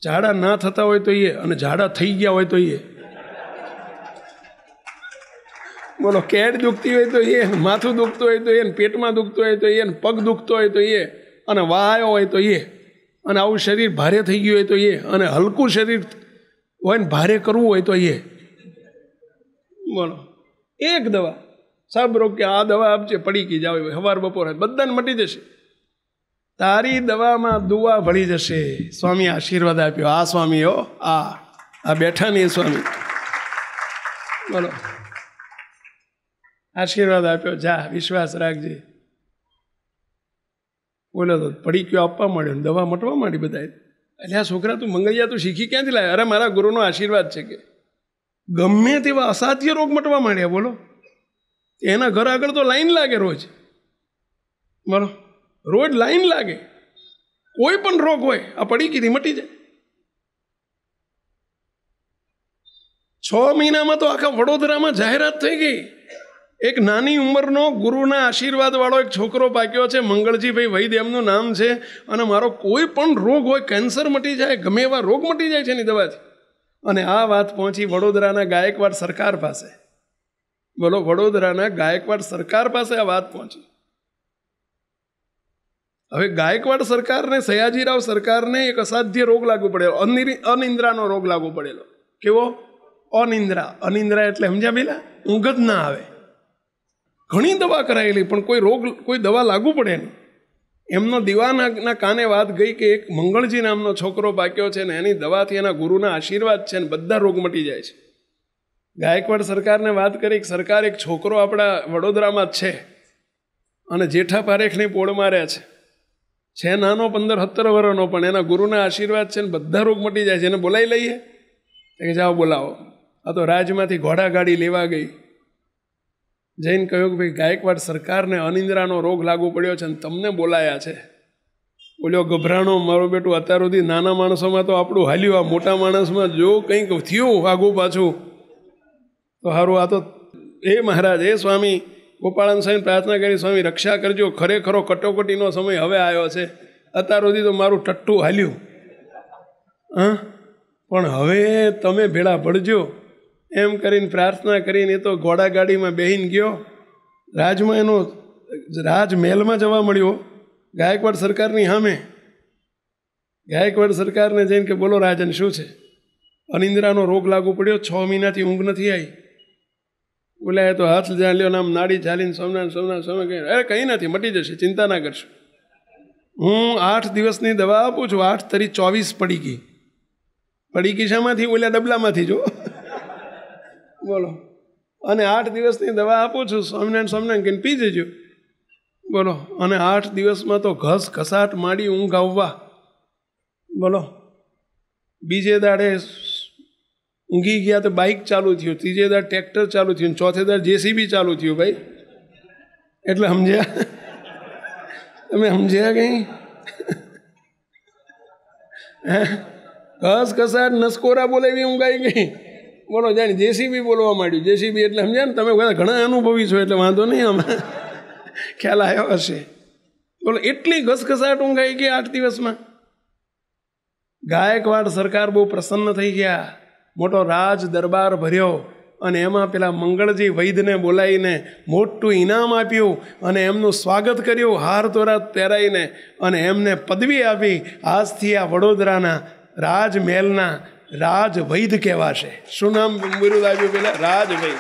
ઝાડા ના થતા હોય તો એ, અને ઝાડા થઈ ગયા હોય તો એ. બોલો, કેડ દુખતી હોય તો એ, માથું દુખતું હોય તો એ, પેટમાં દુખતું હોય તો એ, પગ દુખતો હોય તો એ, અને વાયો હોય તો એ, અને આવું શરીર ભારે થઈ ગયું હોય તો એ, અને હલકું શરીર હોય ને ભારે કરવું હોય તો એ. બોલો, એક દવા. સાહેબ રોગ કે આ દવા આપજે, પડીકી જાવ, સવાર બપોર બધાને મટી જશે. તારી દવામાં દુઆ ભળી જશે. સ્વામી આશીર્વાદ આપ્યો. આ સ્વામી હો, આ બેઠા નહીં સ્વામી. બોલો, આશીર્વાદ આપ્યો, જા વિશ્વાસ રાખજે. બોલો તો પડીકીઓ આપવા માંડ્યો, દવા મટવા માંડી બધા. એટલે આ છોકરા તું મંગળિયા તું શીખી ક્યાંથી લાવ્યા? અરે મારા ગુરુનો આશીર્વાદ છે કે ગમે તેવા અસાધ્ય રોગ મટવા માંડ્યા. બોલો, એના ઘર આગળ તો લાઈન લાગે રોજ. બોલો, રોજ લાઈન લાગે. કોઈ પણ રોગ હોય આ પડીકીથી મટી જાય. 6 મહિનામાં તો આખા વડોદરામાં જાહેરાત થઈ ગઈ. એક નાની ઉંમરનો ગુરુના આશીર્વાદ વાળો એક છોકરો પાક્યો છે, મંગળજીભાઈ વૈદ એમનું નામ છે, અને મારો કોઈ પણ રોગ હોય, કેન્સર મટી જાય, ગમે એવા રોગ મટી જાય છે એની દવાથી. અને આ વાત પહોંચી વડોદરાના ગાયકવાડ સરકાર પાસે. બોલો, વડોદરાના ગાયકવાડ સરકાર પાસે આ વાત પહોંચી. હવે ગાયકવાડ સરકારને, સયાજીરાવ સરકારને એક અસાધ્ય રોગ લાગુ પડેલો, અનિંદ્રાનો રોગ લાગુ પડેલો. કેવો? અનિંદ્રા. અનિંદ્રા એટલે સમજ્યા પેલા? ઊંઘ જ ના આવે. ઘણી દવા કરાયેલી પણ કોઈ દવા લાગુ પડે નહીં. એમનો દીવાના કાને વાત ગઈ કે એક મંગળજી નામનો છોકરો પાક્યો છે ને એની દવાથી એના ગુરુના આશીર્વાદ છે ને બધા રોગ મટી જાય છે. ગાયકવાડ સરકારને વાત કરી કે સરકાર, એક છોકરો આપણા વડોદરામાં જ છે અને જેઠા પારેખની પોળમાં રહે છે નાનો 15-17 વર્ષનો, પણ એના ગુરુના આશીર્વાદ છે ને બધા રોગ મટી જાય છે, એને બોલાવી લઈએ? કે જાઓ બોલાવો. આ તો રાજમાંથી ઘોડા ગાડી લેવા ગઈ. જઈને કહ્યું કે ભાઈ ગાયકવાડ સરકારને અનિંદ્રાનો રોગ લાગુ પડ્યો છે અને તમને બોલાયા છે. બોલ્યો ગભરાણો મારો બેટું, અત્યાર સુધી નાના માણસોમાં તો આપણું હાલ્યું, આ મોટા માણસમાં જો કંઈક થયું આગું પાછું તો સારું. આ તો એ મહારાજ, એ સ્વામી ગોપાળન સ્વામી પ્રાર્થના કરી, સ્વામી રક્ષા કરજો, ખરેખરો કટોકટીનો સમય હવે આવ્યો છે. અત્યાર સુધી તો મારું ટટ્ટું હાલ્યું, પણ હવે તમે ભેળા પડજો એમ કરીને પ્રાર્થના કરીને એ તો ઘોડા ગાડીમાં બેહીને ગયો. રાજમાં એનો રાજમહેલમાં જવા મળ્યો ગાયકવાડ સરકારની સામે. ગાયકવાડ સરકારને જઈને કે બોલો રાજન શું છે? અનિંદ્રાનો રોગ લાગુ પડ્યો, 6 મહિનાથી ઊંઘ નથી આવી. બોલ્યા તો હાથ લ્યો, નામ નાડી ચાલીને સોમનાથ કહે અરે કંઈ નથી, મટી જશે, ચિંતા ના કરશો. હું 8 દિવસની દવા આપું છું. 8 તરી 24 પડી ગઈ. પડી ગઈ શામાંથી? ઓલા ડબલામાંથી જો. બોલો. અને 8 દિવસની દવા આપું છું, સ્વામિનારાયણ કહીને પી જજો. બોલો. અને 8 દિવસમાં તો ઘસ ઘસાટ માંડી ઊંઘ આવવા. બોલો. બીજે દાડે ઊંઘી ગયા તો બાઇક ચાલુ થયું, ત્રીજે દાડે ટ્રેક્ટર ચાલુ થયું, ચોથે દાડે જેસીબી ચાલુ થયું. ભાઈ એટલે સમજ્યા? તમે સમજ્યા કંઈ? ઘસ ઘસાટ નસકોરા બોલાવી ઊંઘાઈ ગઈ. બોલો, જાણે જેસીબી બોલવા માંડ્યું. જેસીબી એટલે સમજ્યા ને? તમે ઘણા અનુભવી છો એટલે વાંધો નહીં, અમે ખ્યાલ આવ્યો હશે. બોલો, એટલી ઘસઘસાટ ઊંઘાઈ ગઈ 8 દિવસમાં. ગાયકવાડ સરકાર બહુ પ્રસન્ન થઈ ગયા, મોટો રાજ દરબાર ભર્યો અને એમાં પેલા મંગળજી વૈદને બોલાવીને મોટું ઇનામ આપ્યું અને એમનું સ્વાગત કર્યું, હાર તોરાત પહેરાઈને, અને એમને પદવી આપી. આજથી આ વડોદરાના રાજમહેલના રાજવૈદ કહેવાશે. શું નામ બિરુદ આવ્યું પેલા? રાજવૈદ.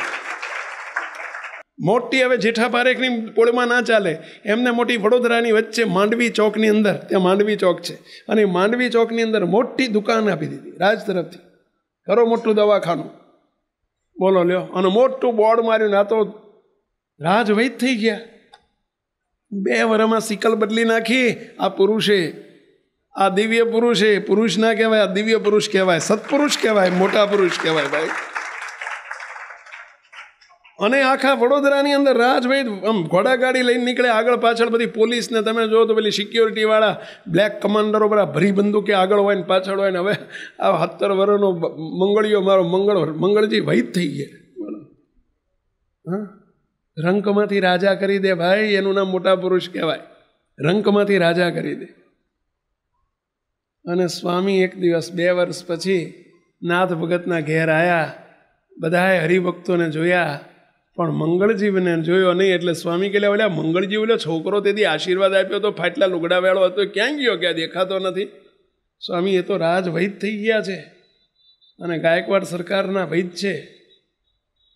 મોટી હવે જેઠા પારેખની પોળમાં ના ચાલે, એમને મોટી વડોદરાની વચ્ચે માંડવી ચોકની અંદર, ત્યાં માંડવી ચોક છે, અને માંડવી ચોકની અંદર મોટી દુકાન આપી દીધી રાજ તરફથી. કરો મોટું દવાખાનું. બોલો લ્યો. અને મોટું બોર્ડ માર્યું. આ તો રાજવૈદ થઈ ગયા. 2 વર્ષમાં સિકલ બદલી નાખી. આ પુરુષે, આ દિવ્ય પુરુષે, પુરુષ ના કહેવાય, આ દિવ્ય પુરુષ કહેવાય, સત્પુરુષ કહેવાય, મોટા પુરુષ કહેવાય ભાઈ. અને આખા વડોદરાની અંદર રાજવૈદ આમ ઘોડા ગાડી લઈને નીકળે, આગળ પાછળ બધી પોલીસને તમે જો તો પેલી સિક્યોરિટી વાળા બ્લેક કમાન્ડરો બધા ભરી બંદૂકે આગળ હોય ને પાછળ હોય ને. હવે આ 17 વર્ષનો મંગળીઓ મારો મંગળજી વૈદ થઈ ગયા. હા, રંકમાંથી રાજા કરી દે ભાઈ, એનું નામ મોટા પુરુષ કહેવાય. રંકમાંથી રાજા કરી દે. અને સ્વામી એક દિવસ 2 વર્ષ પછી નાથ ભગતના ઘેર આવ્યા. બધાએ હરિભક્તોને જોયા પણ મંગળજીને જોયો નહીં. એટલે સ્વામી કહે ઓલા મંગળજી ઓલો છોકરો તેથી આશીર્વાદ આપ્યો તો ફાટલા લુગડા વેળો હતો, ક્યાં ગયો? ક્યાં દેખાતો નથી? સ્વામી એ તો રાજ વૈદ થઈ ગયા છે અને ગાયકવાડ સરકારના વૈદ છે,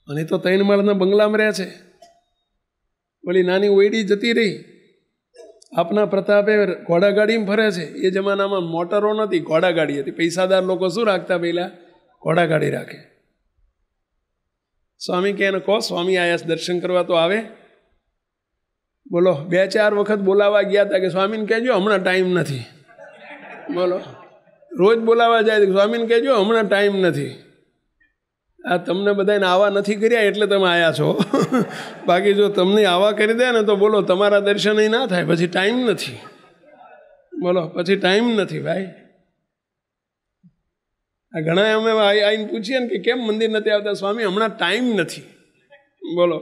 અને તો 3 માળના બંગલામાં રહ્યા છે. ઓલી નાની ઓયડી જતી રહી, આપના પ્રતાપે ઘોડાગાડીમાં ફરે છે. એ જમાનામાં મોટરો નથી, ઘોડાગાડી હતી. પૈસાદાર લોકો શું રાખતા? પહેલાં ઘોડાગાડી રાખે. સ્વામી કે એને કહો, સ્વામી આયા દર્શન કરવા તો આવે. બોલો, 2-4 વખત બોલાવા ગયા હતા કે સ્વામીને કહેજો હમણાં ટાઈમ નથી. બોલો, રોજ બોલાવા જાય સ્વામીને કહેજો હમણાં ટાઈમ નથી. આ તમને બધાને આવા નથી કર્યા એટલે તમે આવ્યા છો. બાકી જો તમને આવા કરી દે ને તો બોલો તમારા દર્શન ના થાય. પછી ટાઈમ નથી. બોલો, પછી ટાઈમ નથી ભાઈ. આ ઘણા અમે આવીને પૂછીએ ને કે કેમ મંદિર નથી આવતા? સ્વામી હમણાં ટાઈમ નથી. બોલો,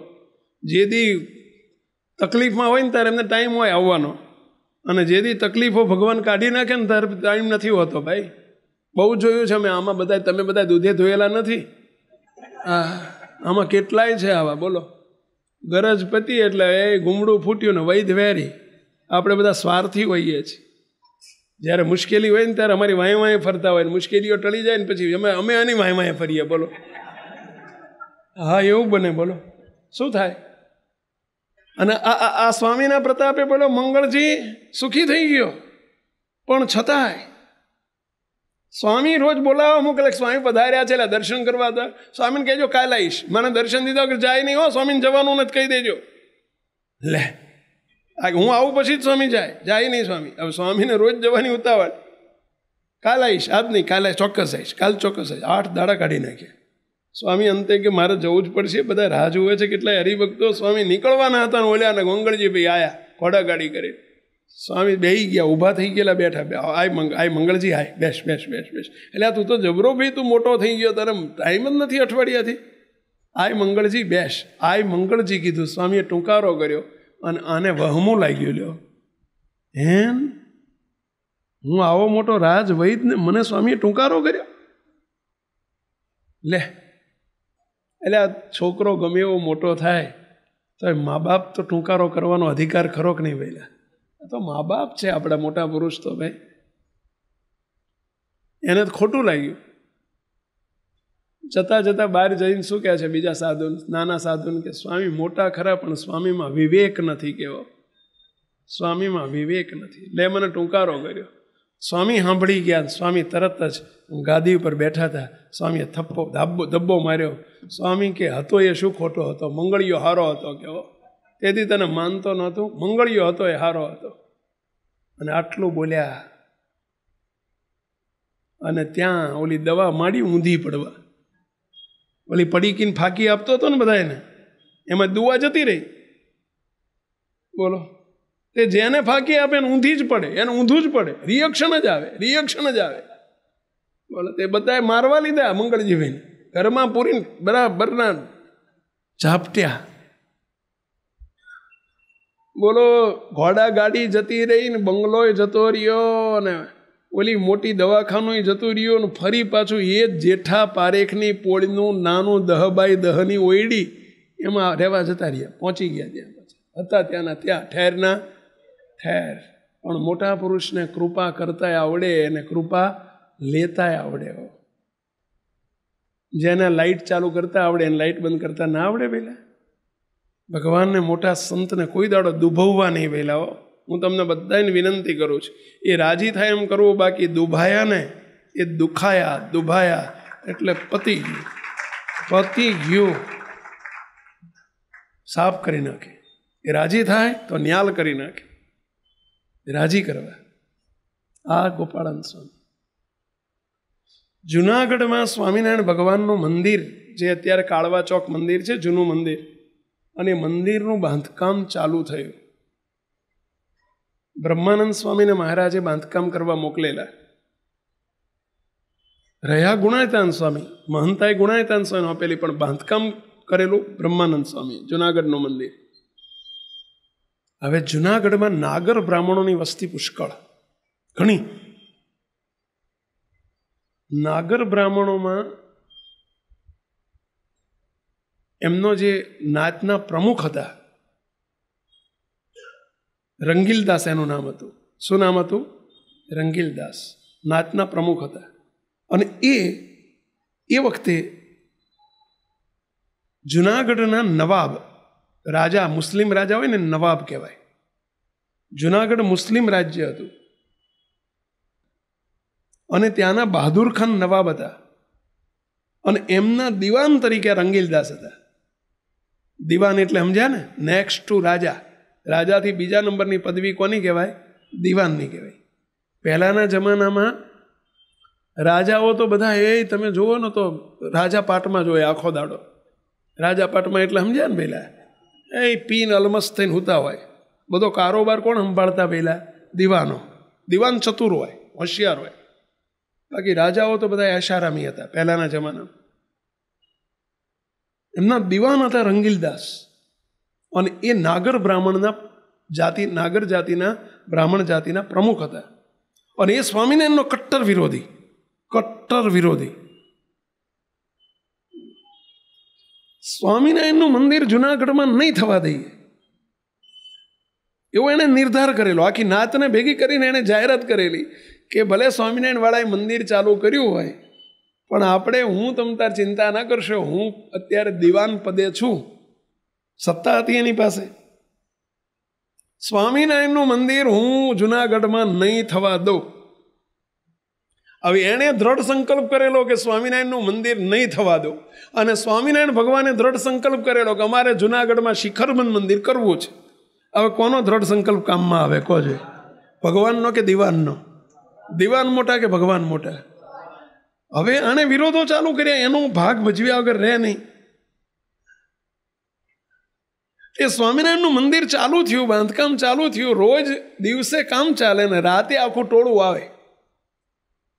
જે દી તકલીફમાં હોય ને ત્યારે એમને ટાઈમ હોય આવવાનો, અને જે દી તકલીફો ભગવાન કાઢી નાખે ને ત્યારે ટાઈમ નથી હોતો. ભાઈ બહુ જોયું છે અમે આમાં. બધા તમે બધા દૂધે ધોયેલા નથી. આમાં કેટલાય છે આવા. બોલો, ગરજ પતી એટલે એ ગુમડું ફૂટ્યું ને વૈધ વેરી. આપણે બધા સ્વાર્થી હોઈએ છીએ. જ્યારે મુશ્કેલી હોય ને ત્યારે અમારી વાંય વાંય ફરતા હોય, મુશ્કેલીઓ ટળી જાય ને પછી અમે આની વાંય વાંય ફરીએ. બોલો, હા એવું બને. બોલો, શું થાય? અને આ સ્વામીના પ્રતાપે બોલો મંગળજી સુખી થઈ ગયો. પણ છતાંય સ્વામી રોજ બોલાવવા મોકલે, સ્વામી પધાર્યા છે એટલે દર્શન કરવા હતા. સ્વામીને કહેજો કાલે આવીશ. મને દર્શન દીધા કે જાય નહીં હો, સ્વામીને જવાનું નથી કહી દેજો. લે, હું આવું પછી જ સ્વામી જાય નહીં સ્વામી. હવે સ્વામીને રોજ જવાની ઉતાવળ. કાલ આવીશ, આજ નહીં, કાલે ચોક્કસ આવીશ, કાલ ચોક્કસ આવીશ. 8 દાડા કાઢી નાખ્યા. સ્વામી અંતે કે મારે જવું જ પડશે, બધા રાહ જુએ છે. કેટલાય હરિભક્તો સ્વામી નીકળવાના હતા ને ઓલ્યા ને મંગળજી ભાઈ આયા ઘોડા ગાડી કરી. સ્વામી બેહી ગયા, ઊભા થઈ ગયેલા, બેઠા. આય મંગળજી, આય, બેસ બેસ બેસ બેસ. એટલે તું તો જબરો ભાઈ, તું મોટો થઈ ગયો, તારે ટાઈમ જ નથી અઠવાડિયાથી. આય મંગળજી બેસ. આય મંગળજી કીધું. સ્વામીએ ટૂંકારો કર્યો અને આને વહમું લાગ્યું. લ્યો હેન, હું આવો મોટો રાજ વૈદ ને મને સ્વામીએ ટૂંકારો કર્યો. લે, એટલે આ છોકરો ગમે એવો મોટો થાય તો મા બાપ તો ટૂંકારો કરવાનો અધિકાર ખરો કે નહીં? વહેલા તો મા બાપ છે આપણા મોટા પુરુષ. તો ભાઈ એને તો ખોટું લાગ્યું. જતા જતા બહાર જઈને શું કહે છે બીજા સાધુ, નાના સાધુને કે સ્વામી મોટા ખરા પણ સ્વામીમાં વિવેક નથી. કેવો સ્વામીમાં વિવેક નથી. લે, મને ટૂંકારો કર્યો. સ્વામી સાંભળી ગયા. સ્વામી તરત જ ગાદી ઉપર બેઠા હતા. સ્વામીએ થપ્પો ધબ્બો માર્યો. સ્વામી કે હતો એ શું ખોટો હતો? મંગળિયો હારો હતો. કેવો તેથી તને માનતો નહોતું, મંગળિયો હતો એ હારો હતો. અને આટલું બોલ્યા અને ત્યાં ઓલી દવા માંડી ઊંધી પડવા. ઓલી પડીકીને ફાંકી આપતો હતો ને બધાને, એમાં દુવા જતી રહી. બોલો, તે જેને ફાંકી આપે એને ઊંધી જ પડે, એને ઊંધું જ પડે. રિએક્શન જ આવે, રિએક્શન જ આવે. બોલો, તે બધાએ મારવા લીધા મંગળજીભાઈને, ઘરમાં પૂરીને બરાબરના ઝાપટ્યા. બોલો, ઘોડા ગાડી જતી રહી ને બંગલોય જતો રહ્યો ને ઓલી મોટી દવાખાનું જતું રહ્યું ને ફરી પાછું એ જેઠા પારેખની પોળનું નાનું દહબાઈ દહની ઓયડી એમાં રહેવા જતા રહ્યા. પહોંચી ગયા ત્યાં. પછી હતા ત્યાંના ત્યાં, ઠેરના ઠેર. પણ મોટા પુરુષને કૃપા કરતાય આવડે અને કૃપા લેતાય આવડે. જેને લાઇટ ચાલુ કરતા આવડે એને લાઇટ બંધ કરતા ના આવડે. પહેલાં ભગવાનને મોટા સંતને કોઈ દાડો દુભવવા નહીં. પહેલાં હું તમને બધાને વિનંતી કરું છું, એ રાજી થાય એમ કરવું. બાકી દુભાયા ને એ દુખાયા, દુભાયા એટલે પતી ગયું. સાફ કરી નાખે. એ રાજી થાય તો ન્યાલ કરી નાખે. રાજી કરવા. આ ગોપાળાન સ્વામી. જુનાગઢમાં સ્વામિનારાયણ ભગવાનનું મંદિર, જે અત્યારે કાળવા ચોક મંદિર છે, જૂનું મંદિર, અને મંદિરનું બાંધકામ ચાલુ થયું. બ્રહ્માનંદ સ્વામીને મહારાજે બાંધકામ કરવા મોકલેલા. રહ્યા ગુણાયતાન સ્વામી, મહંતાએ ગુણાયતાન સ્વામી આપેલી, પણ બાંધકામ કરેલું બ્રહ્માનંદ સ્વામી, જુનાગઢનું મંદિર. હવે જુનાગઢમાં નાગર બ્રાહ્મણોની વસ્તી પુષ્કળ, ઘણી. નાગર બ્રાહ્મણોમાં એમનો જે નાતના પ્રમુખ હતા, રંગીલદાસ એનું નામ હતું. શું નામ હતું? રંગીલદાસ. નાતના પ્રમુખ હતા. અને એ વખતે જુનાગઢના નવાબ, રાજા, મુસ્લિમ રાજા હોય ને નવાબ કહેવાય. જુનાગઢ મુસ્લિમ રાજ્ય હતું અને ત્યાંના બહાદુર ખાન નવાબ હતા અને એમના દિવાન તરીકે રંગીલદાસ હતા. દિવાન એટલે સમજ્યા ને, નેક્સ્ટ ટુ રાજા. રાજાથી બીજા નંબરની પદવી કોની કહેવાય? દિવાનની કહેવાય. પહેલાંના જમાનામાં રાજાઓ તો બધા તમે જુઓ ને તો રાજા પાટમાં જોઈએ આખો દાડો. રાજા પાટમાં એટલે સમજ્યા ને પહેલાં એ પીન અલમસ્ત થઈને હોતા હોય. બધો કારોબાર કોણ સંભાળતા? પહેલાં દિવાનો. દિવાન ચતુર હોય, હોશિયાર હોય. બાકી રાજાઓ તો બધા આશારામી હતા પહેલાના જમાનામાં. એમના દિવાન હતા રંગીલદાસ, અને એ નાગર બ્રાહ્મણના નાગર જાતિના બ્રાહ્મણ જાતિના પ્રમુખ હતા. અને એ સ્વામિનારાયણનો કટ્ટર વિરોધી. સ્વામિનારાયણનું મંદિર જુનાગઢમાં નહીં થવા દઈએ એવો એણે નિર્ધાર કરેલો. આખી નાતને ભેગી કરીને એણે જાહેરાત કરેલી કે ભલે સ્વામિનારાયણ વાળાએ મંદિર ચાલુ કર્યું હોય, પણ આપણે, હું તમ તાર ચિંતા ના કરશો, હું અત્યારે દિવાન પદે છું, સત્તા હતી એની પાસે. સ્વામિનારાયણનું મંદિર હું જુનાગઢમાં નહીં થવા દઉં. હવે એણે દ્રઢ સંકલ્પ કરેલો કે સ્વામિનારાયણનું મંદિર નહીં થવા દઉં, અને સ્વામિનારાયણ ભગવાને દ્રઢ સંકલ્પ કરેલો કે અમારે જુનાગઢમાં શિખરબંધ મંદિર કરવું છે. હવે કોનો દ્રઢ સંકલ્પ કામમાં આવે કહો છે? ભગવાનનો કે દિવાનનો? દિવાન મોટા કે ભગવાન મોટા? હવે આને વિરોધો ચાલુ કર્યા, એનો ભાગ ભજવ્યા વગર રહે નહીં. એ સ્વામિનારાયણનું મંદિર ચાલુ થયું, બાંધકામ ચાલુ થયું, રોજ દિવસે કામ ચાલે ને રાતે આખું ટોળું આવે.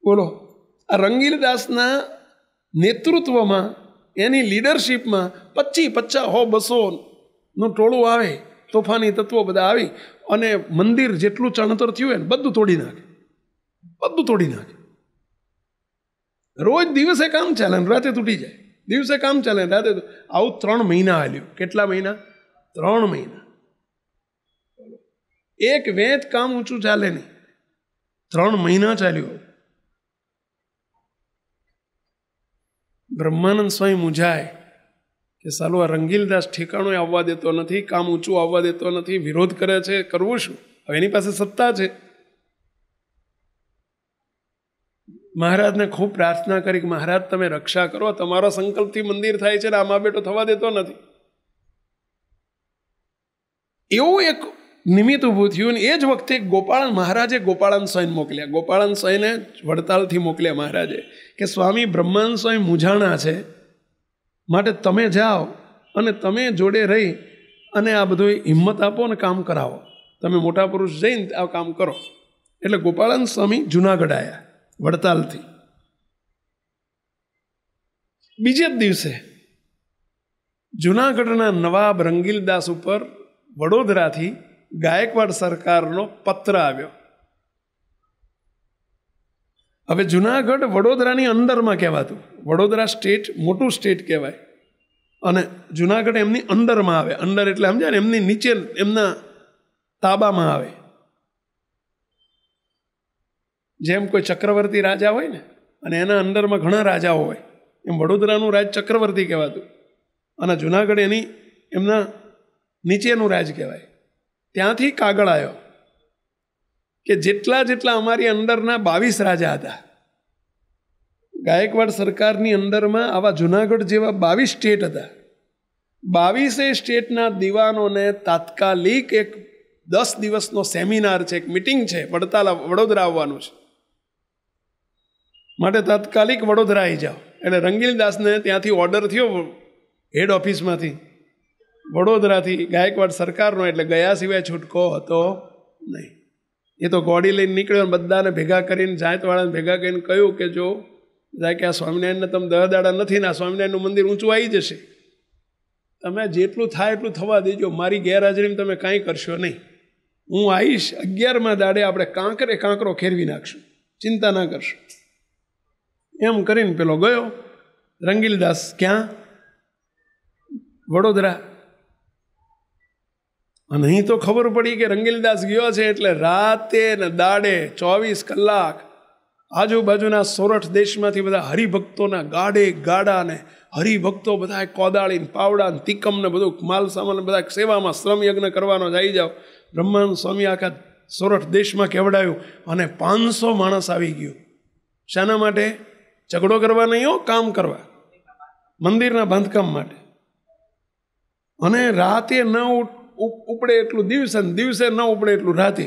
બોલો, આ રંગીલદાસના નેતૃત્વમાં, એની લીડરશીપમાં 25, 50, 100, 200નું ટોળું આવે, તોફાની તત્વો બધા આવી અને મંદિર જેટલું ચણતર થયું હોય ને બધું તોડી નાખે. રોજ દિવસે કામ ચાલે ને રાતે તૂટી જાય, દિવસે કામ ચાલે ને રાતે. આવું 3 મહિના હાલ્યું. કેટલા મહિના? 3 મહિના. એક વેચ કામ ઊંચું ચાલે નહીં, 3 મહિના ચાલ્યું. બ્રહ્માનંદ સ્વામી મૂંઝાય કે સાલું આ રંગીલદાસ ઠેકાણું આવવા દેતો નથી, કામ ઊંચું આવવા દેતો નથી, વિરોધ કરે છે, કરવું શું? હવે એની પાસે સત્તા છે. મહારાજને ખૂબ પ્રાર્થના કરી કે મહારાજ તમે રક્ષા કરો, તમારા સંકલ્પથી મંદિર થાય છે ને આમાં બેટો થવા દેતો નથી. એવું એક નિમિત્ત ઊભું થયું. ને એ જ વખતે મહારાજે ગોપાળાન સ્વામીને મોકલ્યા. ગોપાળાન સ્વામીને વડતાલથી મોકલ્યા મહારાજે કે સ્વામી બ્રહ્માનંદ સ્વામી મૂંઝાણા છે, માટે તમે જાઓ અને તમે જોડે રહી અને આ બધું હિંમત આપો ને કામ કરાવો. તમે મોટા પુરુષ જઈને આ કામ કરો. એટલે ગોપાળાન સ્વામી જુનાગઢ આવ્યા વડતાલથી. બીજે જ દિવસે જુનાગઢના નવાબ રંગીલદાસ ઉપર વડોદરાથી ગાયકવાડ સરકારનો પત્ર આવ્યો. હવે જુનાગઢ વડોદરાની અંદરમાં કહેવાતું. વડોદરા સ્ટેટ મોટું સ્ટેટ કહેવાય, અને જુનાગઢ એમની અંદરમાં આવે. અંડર એટલે સમજાય ને, એમની નીચે, એમના તાબામાં આવે. જેમ કોઈ ચક્રવર્તી રાજા હોય ને, અને એના અંદરમાં ઘણા રાજાઓ હોય, એમ વડોદરાનું રાજ ચક્રવર્તી કહેવાતું, અને જુનાગઢ એમના નીચેનું રાજ કહેવાય. ત્યાંથી કાગળ આવ્યો કે જેટલા અમારી અંદરના 22 રાજા હતા, ગાયકવાડ સરકારની અંદરમાં આવા જુનાગઢ જેવા 22 સ્ટેટ હતા. 22 સ્ટેટના દિવાનોને તાત્કાલિક એક 10 દિવસનો સેમિનાર છે, એક મિટિંગ છે, વડોદરા આવવાનું છે, માટે તાત્કાલિક વડોદરા આવી જાઓ. એટલે રંગીલદાસને ત્યાંથી ઓર્ડર થયો હેડ ઓફિસમાંથી, વડોદરાથી, ગાયકવાડ સરકારનો. એટલે ગયા સિવાય છૂટકો હતો નહીં. એ તો ગોળી લઈને નીકળ્યો, બધાને ભેગા કરીને, જાયતવાળાને ભેગા કરીને કહ્યું કે જો કે આ સ્વામિનારાયણને તમે 10 દાડા નથી ને આ સ્વામિનારાયણનું મંદિર ઊંચું આવી જશે, તમે જેટલું થાય એટલું થવા દેજો, મારી ગેરહાજરીમાં તમે કાંઈ કરશો નહીં. હું આવીશ 11મા દાડે આપણે કાંકરો ખેરવી નાખશું, ચિંતા ના કરશો. એમ કરીને પેલો ગયો રંગીલદાસ. ક્યાં? વડોદરા. અને અહીં તો ખબર પડી કે રંગીલદાસ ગયો છે એટલે રાતે ને દાડે 24 કલાક આજુબાજુના સોરઠ દેશમાંથી બધા હરિભક્તોના ગાડા ને હરિભક્તો બધા કોદાળી ને પાવડા ને તીકમ ને બધું માલ સામાન બધા સેવામાં શ્રમ યજ્ઞ કરવાનો જ આવી જાઓ. બ્રહ્માનંદ સ્વામી આખા સોરઠ દેશમાં કેવડાયું અને 500 માણસ આવી ગયું. શાના માટે? ઝઘડો કરવા નહીં હો, કામ કરવા, મંદિરના બાંધકામ માટે. અને રાતે ન ઉપડે એટલું દિવસે, દિવસે ન ઉપડે એટલું રાતે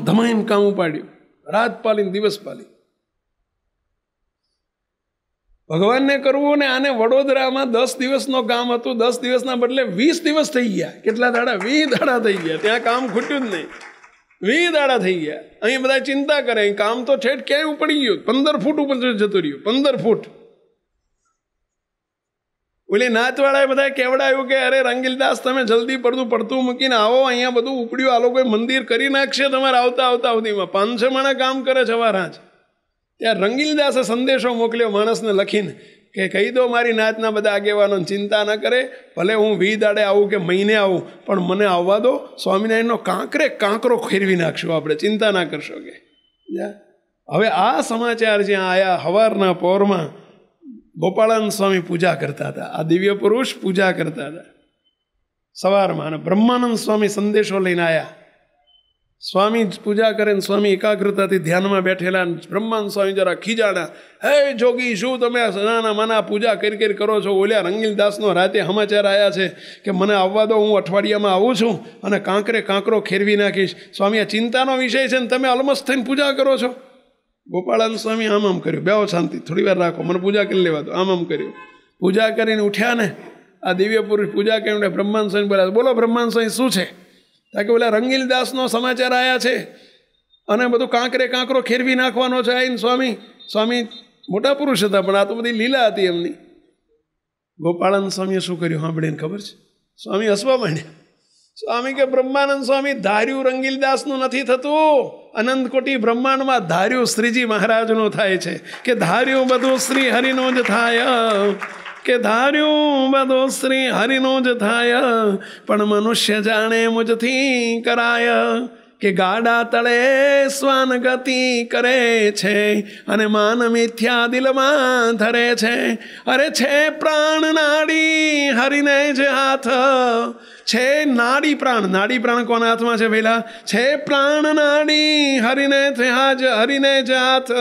ધમાઈને કામ ઉપાડ્યું. રાત પાલીને દિવસ પાલી. ભગવાનને કરવું ને આને વડોદરામાં 10 દિવસનો કામ હતું, 10 દિવસના બદલે 20 દિવસ થઈ ગયા. કેટલા દાડા? 20 દાડા થઈ ગયા. ત્યાં કામ ખૂટ્યું જ નહીં. 20 દાડા થઈ ગયા. અહીં બધા ચિંતા કરે, અહીં કામ તો ઠેઠ ક્યાંય ઉપડી ગયું, 15 ફૂટ ઉપર જતું રહ્યું, 15 ફૂટ. ઓલી નાચવાળાએ બધા કેવડાયું કે અરે રંગીલદાસ તમે જલ્દી પડતું મૂકીને આવો, અહીંયા બધું ઉપડ્યું, આ લોકોએ મંદિર કરી નાખશે તમારે આવતા અવધીમાં. 500 માણસ કામ કરે છે વારાજ. ત્યાં રંગીલદાસે સંદેશો મોકલ્યો માણસને લખીને કે કહી દો મારી નાચના બધા આગેવાનો ચિંતા ન કરે, ભલે હું 20 દાડે આવું કે મહિને આવું, પણ મને આવવા દો, સ્વામિનારાયણનો કાંકરો ફેરવી નાખશું આપણે, ચિંતા ના કરશો કે. હવે આ સમાચાર જ્યાં આવ્યા, સવારના પહોરમાં ગોપાળાનંદ સ્વામી પૂજા કરતા હતા, આ દિવ્ય પુરુષ પૂજા કરતા હતા સવારમાં, અને બ્રહ્માનંદ સ્વામી સંદેશો લઈને આવ્યા. સ્વામી પૂજા કરે ને સ્વામી એકાગ્રતાથી ધ્યાનમાં બેઠેલા. બ્રહ્માનંદ સ્વામી જરા ખીજાણા, હે જોગી શું તમે નાના માના પૂજા કરી કરો છો? ઓલ્યા રંગીલદાસનો રાતે સમાચાર આવ્યા છે કે મને આવવા દો, હું અઠવાડિયામાં આવું છું અને કાંકરો ખેરવી નાખીશ. સ્વામી આ ચિંતાનો વિષય છે ને તમે અલમસ્ત થઈને પૂજા કરો છો. ગોપાળાનંદ સ્વામી આમ કર્યું, બેહો શાંતિ, થોડી વાર રાખો, મને પૂજા કરી લેવા દો. આમ કર્યું, પૂજા કરીને ઉઠ્યા ને આ દિવ્ય પુરુષ પૂજા કરીને બ્રહ્માનંદ સ્વામી બોલ્યા, બોલો બ્રહ્માનંદ સ્વામી શું છે? કારણ કે ઓલા રંગીલદાસનો સમાચાર આવ્યા છે અને બધું કાંકરો ખેરવી નાખવાનો છે. આવીને સ્વામી મોટા પુરુષ હતા, પણ આ તો બધી લીલા હતી એમની. ગોપાળાનંદ સ્વામીએ શું કર્યું સાંભળીને ખબર છે? સ્વામી હસવા માંડ્યા. સ્વામી કે બ્રહ્માનંદ સ્વામી, ધાર્યું રંગીલદાસનું નથી થતું, અનંત કોટી બ્રહ્માંડમાં ધાર્યું શ્રીજી મહારાજનું થાય છે. કે ધાર્યું બધું શ્રી હરિનું જ થાય, કે ધાર્યું બધું શ્રી હરિનું જ થાય, પણ મનુષ્ય જાણે મુજથી કરાય. કે ગાડા તળે શ્વાન ગતિ કરે છે અને માન મિથ્યા દિલમાં ધરે છે. અરે છે પ્રાણ નાડી હરિને જ હાથ, છે નાડી પ્રાણ કોના હાથમાં છે પહેલા? છે પ્રાણ નાડી હરિને જ હાથ,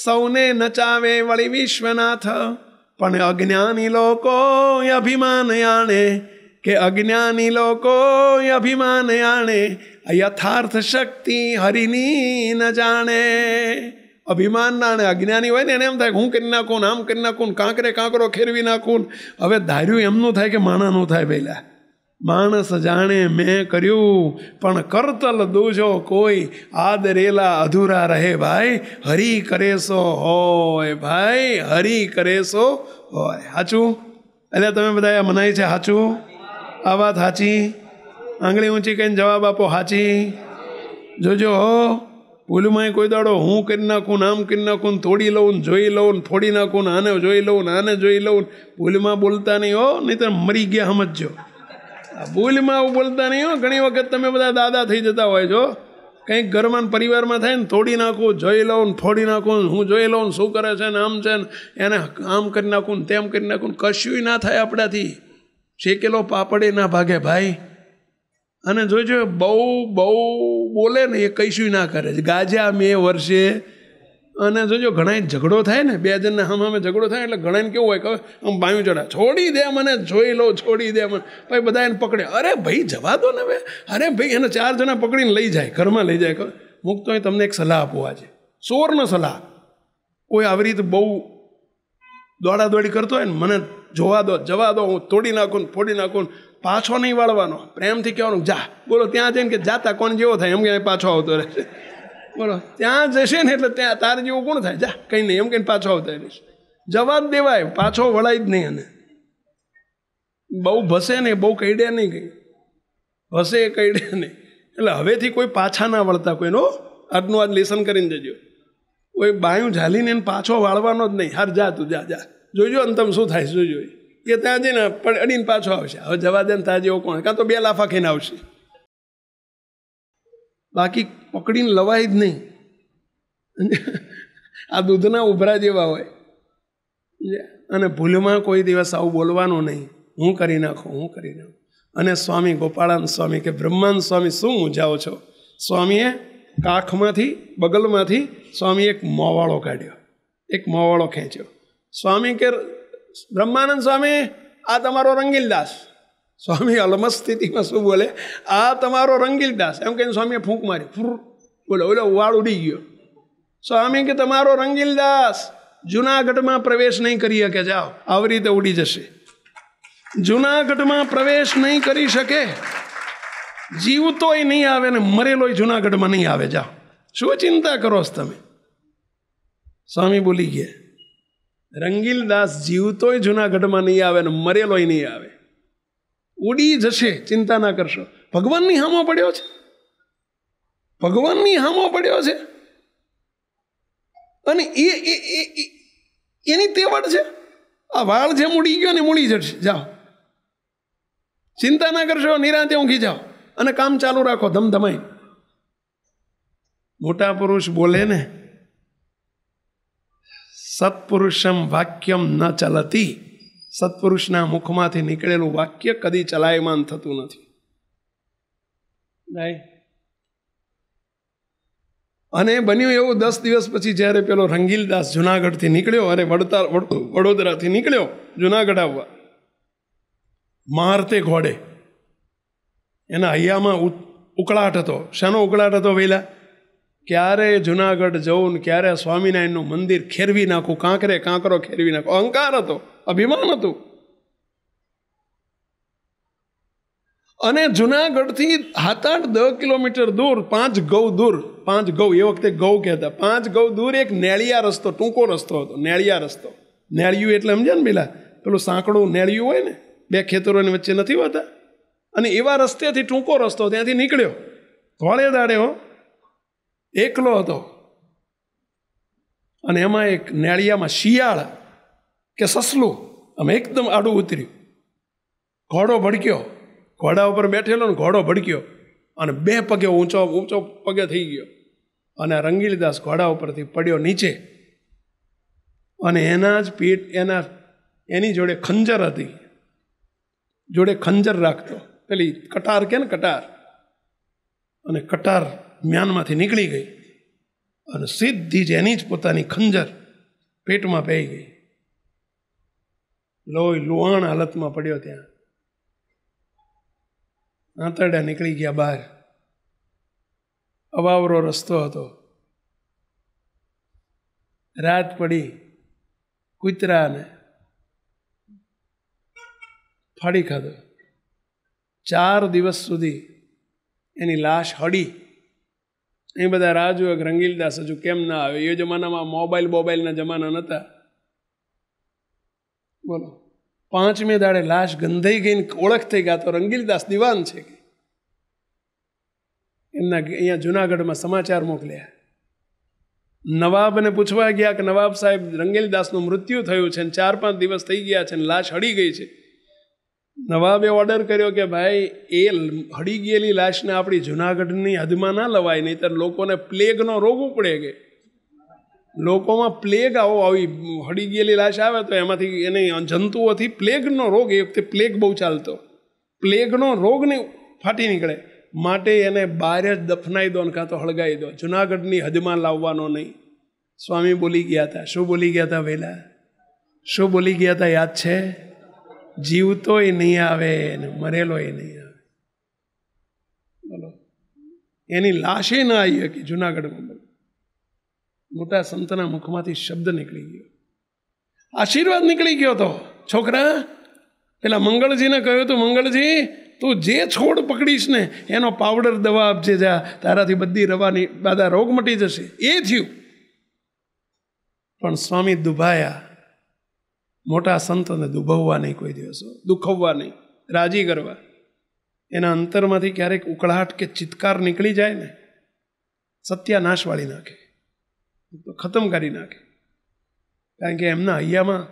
સૌને નચાવે વળી વિશ્વનાથ. પણ અજ્ઞાની લોકો અભિમાન આણે, કે અજ્ઞાની લોકો અભિમાન આણે, યથાર્થ શક્તિ હરિની ન જાણે. અભિમાન ના આણે, અજ્ઞાની હોય ને એને એમ થાય હું કરી નાખું, આમ કરી નાખું, કાંકરો ખેરવી નાખું. હવે ધાર્યું એમનું થાય કે માણાનું થાય? પહેલા માણસ જાણે મેં કર્યું, પણ કરતલ દૂજો કોઈ, આદરેલા અધૂરા રહે ભાઈ, હરિ કરે સો હોય ભાઈ, હરિ કરે સો હોય. સાચું? એટલે તમે બધા મનાય છે સાચું? આ વાત સાચી? આંગળી ઊંચી કહીને જવાબ આપો સાચી. જોજો ભૂલમાં કોઈ દાડો હું કરી નાખું, આમ કરી નાખું, તોડી લઉં, જોઈ લઉં, ફોડી નાખું, આને જોઈ લઉં, આને જોઈ લઉં. ભૂલમાં બોલતા નહીં હો, નહીં તો મરી ગયા સમજજો. ભૂલમાં બોલતા નહીં હો. ઘણી વખત તમે બધા દાદા થઈ જતા હોય છો, કંઈક ઘરમાં પરિવારમાં થાય ને તોડી નાખું, જોઈ લઉં, ફોડી નાખું, હું જોઈ લઉં શું કરે છે ને આમ છે ને એને આમ કરી નાખું, તેમ કરી નાખું. કશું ના થાય આપણાથી. શેકેલો પાપડે ના ભાગે ભાઈ. અને જોજો બહુ બોલે ને એ કશું ના કરે છે. ગાજ્યા મેં વર્ષે. અને જોજો ઘણા ઝઘડો થાય ને, બે જણને સામે ઝઘડો થાય એટલે ઘણાને કેવું હોય કે આમ બાયું ચડા, છોડી દે મને, જોઈ લો, છોડી દે મને. ભાઈ બધા એને પકડે, અરે ભાઈ જવા દો ને હવે, અરે ભાઈ એને 4 જણા પકડીને લઈ જાય, ઘરમાં લઈ જાય. મુક્ત હોય તમને એક સલાહ આપું આજે, ચોરનો સલાહ. કોઈ આવી રીતે બહુ દોડાદોડી કરતો હોય ને, મને જવા દો, હું તોડી નાખું, ફોડી નાખું, પાછો નહીં વાળવાનો, પ્રેમથી કહેવાનું જા. બોલો ત્યાં જઈને કે જાતા કોણ જેવો થાય એમ કે પાછો આવતો રહેશે. બોલો ત્યાં જશે ને એટલે ત્યાં તાર જેવું કોણ થાય? જા કંઈ નહીં એમ કહીને પાછો આવતા રહીશ. જવા જ દેવાય, પાછો વળાય જ નહીં. અને બહુ ભસે નહીં, બહુ કઈડે નહીં, કંઈ ભસે કઈડે નહીં. એટલે હવેથી કોઈ પાછા ના વળતા કોઈનો. આજનું આજ લેસન કરીને જજો. કોઈ બાયું ઝાલીને એને પાછો વાળવાનો જ નહીં. હાર જા તું, જા જોઈજો અંતમ શું થાય જોઈજો. એ ત્યાં જઈને અડીને પાછો આવશે. હવે જવા દે ને ત્યાં જેવો કોણ, કાં તો 2 લાફા ખાઈને આવશે. બાકી પકડીને લવાય જ નહીં. આ દૂધના ઉભરા જેવા હોય. અને ભૂલમાં કોઈ દિવસ આવું બોલવાનું નહીં, હું કરી નાખું. અને સ્વામી ગોપાળાનંદ સ્વામી કે બ્રહ્માનંદ સ્વામી શું મૂંઝાવો છો? સ્વામીએ કાખમાંથી બગલમાંથી સ્વામી એક મોવાળો કાઢ્યો, એક મોવાળો ખેંચ્યો. સ્વામી કે બ્રહ્માનંદ સ્વામી આ તમારો રંગીલદાસ. સ્વામી અલમસ્ત સ્થિતિમાં શું બોલે? આ તમારો રંગીલદાસ. એમ કહીને સ્વામીએ ફૂંક મારી, બોલો ઓલો વાળ ઉડી ગયો. સ્વામી કે તમારો રંગીલદાસ જુનાગઢમાં પ્રવેશ નહીં કરી શકે, જાઓ. આવી રીતે ઉડી જશે. જુનાગઢમાં પ્રવેશ નહીં કરી શકે. જીવતોય નહીં આવે ને મરેલોય જુનાગઢમાં નહીં આવે. જાઓ, શું ચિંતા કરો છો તમે? સ્વામી બોલી ગયા, રંગીલદાસ જીવતોય જુનાગઢમાં નહીં આવે ને મરેલોય નહીં આવે, ઉડી જશે, ચિંતા ના કરશો. ભગવાનની હામો પડ્યો છે, ભગવાનની હામો પડ્યો છે, અને એની તેવડ છે. આ વાળ જેમ ઉડી ગયો ને ઉડી જશે. જાઓ, ચિંતા ના કરશો, નિરાંતે ઊંઘી જાઓ અને કામ ચાલુ રાખો ધમધમાઈ. મોટા પુરુષ બોલે ને, સત્પુરુષમ વાક્યમ ન ચલતી, સત્પુરુષના મુખમાંથી નીકળેલું વાક્ય કદી ચલાયમાન થતું નથી. અને બન્યું એવું 10 દિવસ પછી જ્યારે પેલો રંગીલદાસ જુનાગઢથી નીકળ્યો અને વડોદરાથી નીકળ્યો જુનાગઢ આવવા, મારતે ઘોડે. એના હૈયામાં ઉકળાટ હતો. શાનો ઉકળાટ હતો? વેલા ક્યારે જુનાગઢ જવું ને ક્યારે સ્વામિનારાયણનું મંદિર ખેરવી નાખું, કાંકરો ખેરવી નાખું. અહંકાર હતો, અભિમાન હતું. અને જુનાગઢથી 7-8-10 કિલોમીટર દૂર, 5 ગૌ દૂર, 5 ગૌ, એ વખતે ગૌ કહેતા, 5 ગૌ દૂર એક નેળિયા રસ્તો, ટૂંકો રસ્તો હતો. નેળિયા રસ્તો, નેળિયું એટલે સમજ્યા ને પેલા પેલું સાંકડું નેળિયું હોય ને, 2 ખેતરોની વચ્ચે નથી હોતા, અને એવા રસ્તેથી ટૂંકો રસ્તો, ત્યાંથી નીકળ્યો. ધોળે દાડે એકલો હતો. અને એમાં એક નેળિયામાં શિયાળ કે સસલું આમ એકદમ આડું ઉતર્યું. ઘોડો ભડક્યો, ઘોડા ઉપર બેઠેલો ને ઘોડો ભડક્યો અને 2 પગે ઊંચો પગે થઈ ગયો. અને રંગીલદાસ ઘોડા ઉપરથી પડ્યો નીચે. અને એના જ પેટ, એની જોડે ખંજર હતી, જોડે ખંજર રાખતો, પેલી કટાર કે ને કટાર, અને કટાર મ્યાનમાંથી નીકળી ગઈ અને સીધી જ એની જ પોતાની ખંજર પેટમાં પઈ ગઈ. લોહી લુહાણ હાલતમાં પડ્યો. ત્યાં આંતરડા નીકળી ગયા બહાર. અવાવરો રસ્તો હતો. રાત પડી, કૂતરાને ફાડી ખાધો. 4 દિવસ સુધી એની લાશ હડી. એ બધા રાહ જોવે કે રંગીલદાસ હજુ કેમ ના આવે. એ જમાનામાં મોબાઈલના જમાના નહોતા. બોલો, 5મે દાડે લાશ ગંધાઈ ગઈને ઓળખ થઈ ગયા તો રંગીલદાસ દિવાન છે. એમના અહીંયા જુનાગઢમાં સમાચાર મોકલ્યા. નવાબને પૂછવા ગયા કે નવાબ સાહેબ, રંગીલદાસનું મૃત્યુ થયું છે, 4-5 દિવસ થઈ ગયા છે, લાશ હડી ગઈ છે. નવાબે ઓર્ડર કર્યો કે ભાઈ, એ હડી ગયેલી લાશને આપણી જુનાગઢની હદમાં ના લવાય, નહીંતર લોકોને પ્લેગનો રોગ ઉપડે. કે લોકોમાં પ્લેગ આવી હડી ગયેલી લાશ આવે તો એમાંથી એને જંતુઓથી પ્લેગનો રોગ, એ વખતે પ્લેગ બહુ ચાલતો, પ્લેગનો રોગને ફાટી નીકળે. માટે એને બહાર જ દફનાઈ દો ને કાં તો હળગાઈ દો, જુનાગઢની હદમાં લાવવાનો નહીં. સ્વામી બોલી ગયા હતા. શું બોલી ગયા હતા? વહેલા શું બોલી ગયા હતા? યાદ છે? જીવતોય નહીં આવે ને મરેલોય નહીં આવે. બોલો, એની લાશે ના આવી હતી જુનાગઢમાં. મોટા સંતના મુખમાંથી શબ્દ નીકળી ગયો, આશીર્વાદ નીકળી ગયો. તો છોકરા, પેલા મંગળજીને કહ્યું હતું, મંગળજી તું જે છોડ પકડીશ ને એનો પાવડર દવા આપજે, જા, તારાથી બધી બધા રોગ મટી જશે. એ થયું. પણ સ્વામી દુભાયા. મોટા સંતને દુભવવા નહીં કોઈ દિવસો, દુખવવા નહીં, રાજી કરવા. એના અંતરમાંથી ક્યારેક ઉકળાટ કે ચિત્કાર નીકળી જાય ને, સત્યાનાશ વાળી નાખે, ખતમ કરી નાખે. કારણ કે એમના હૈયામાં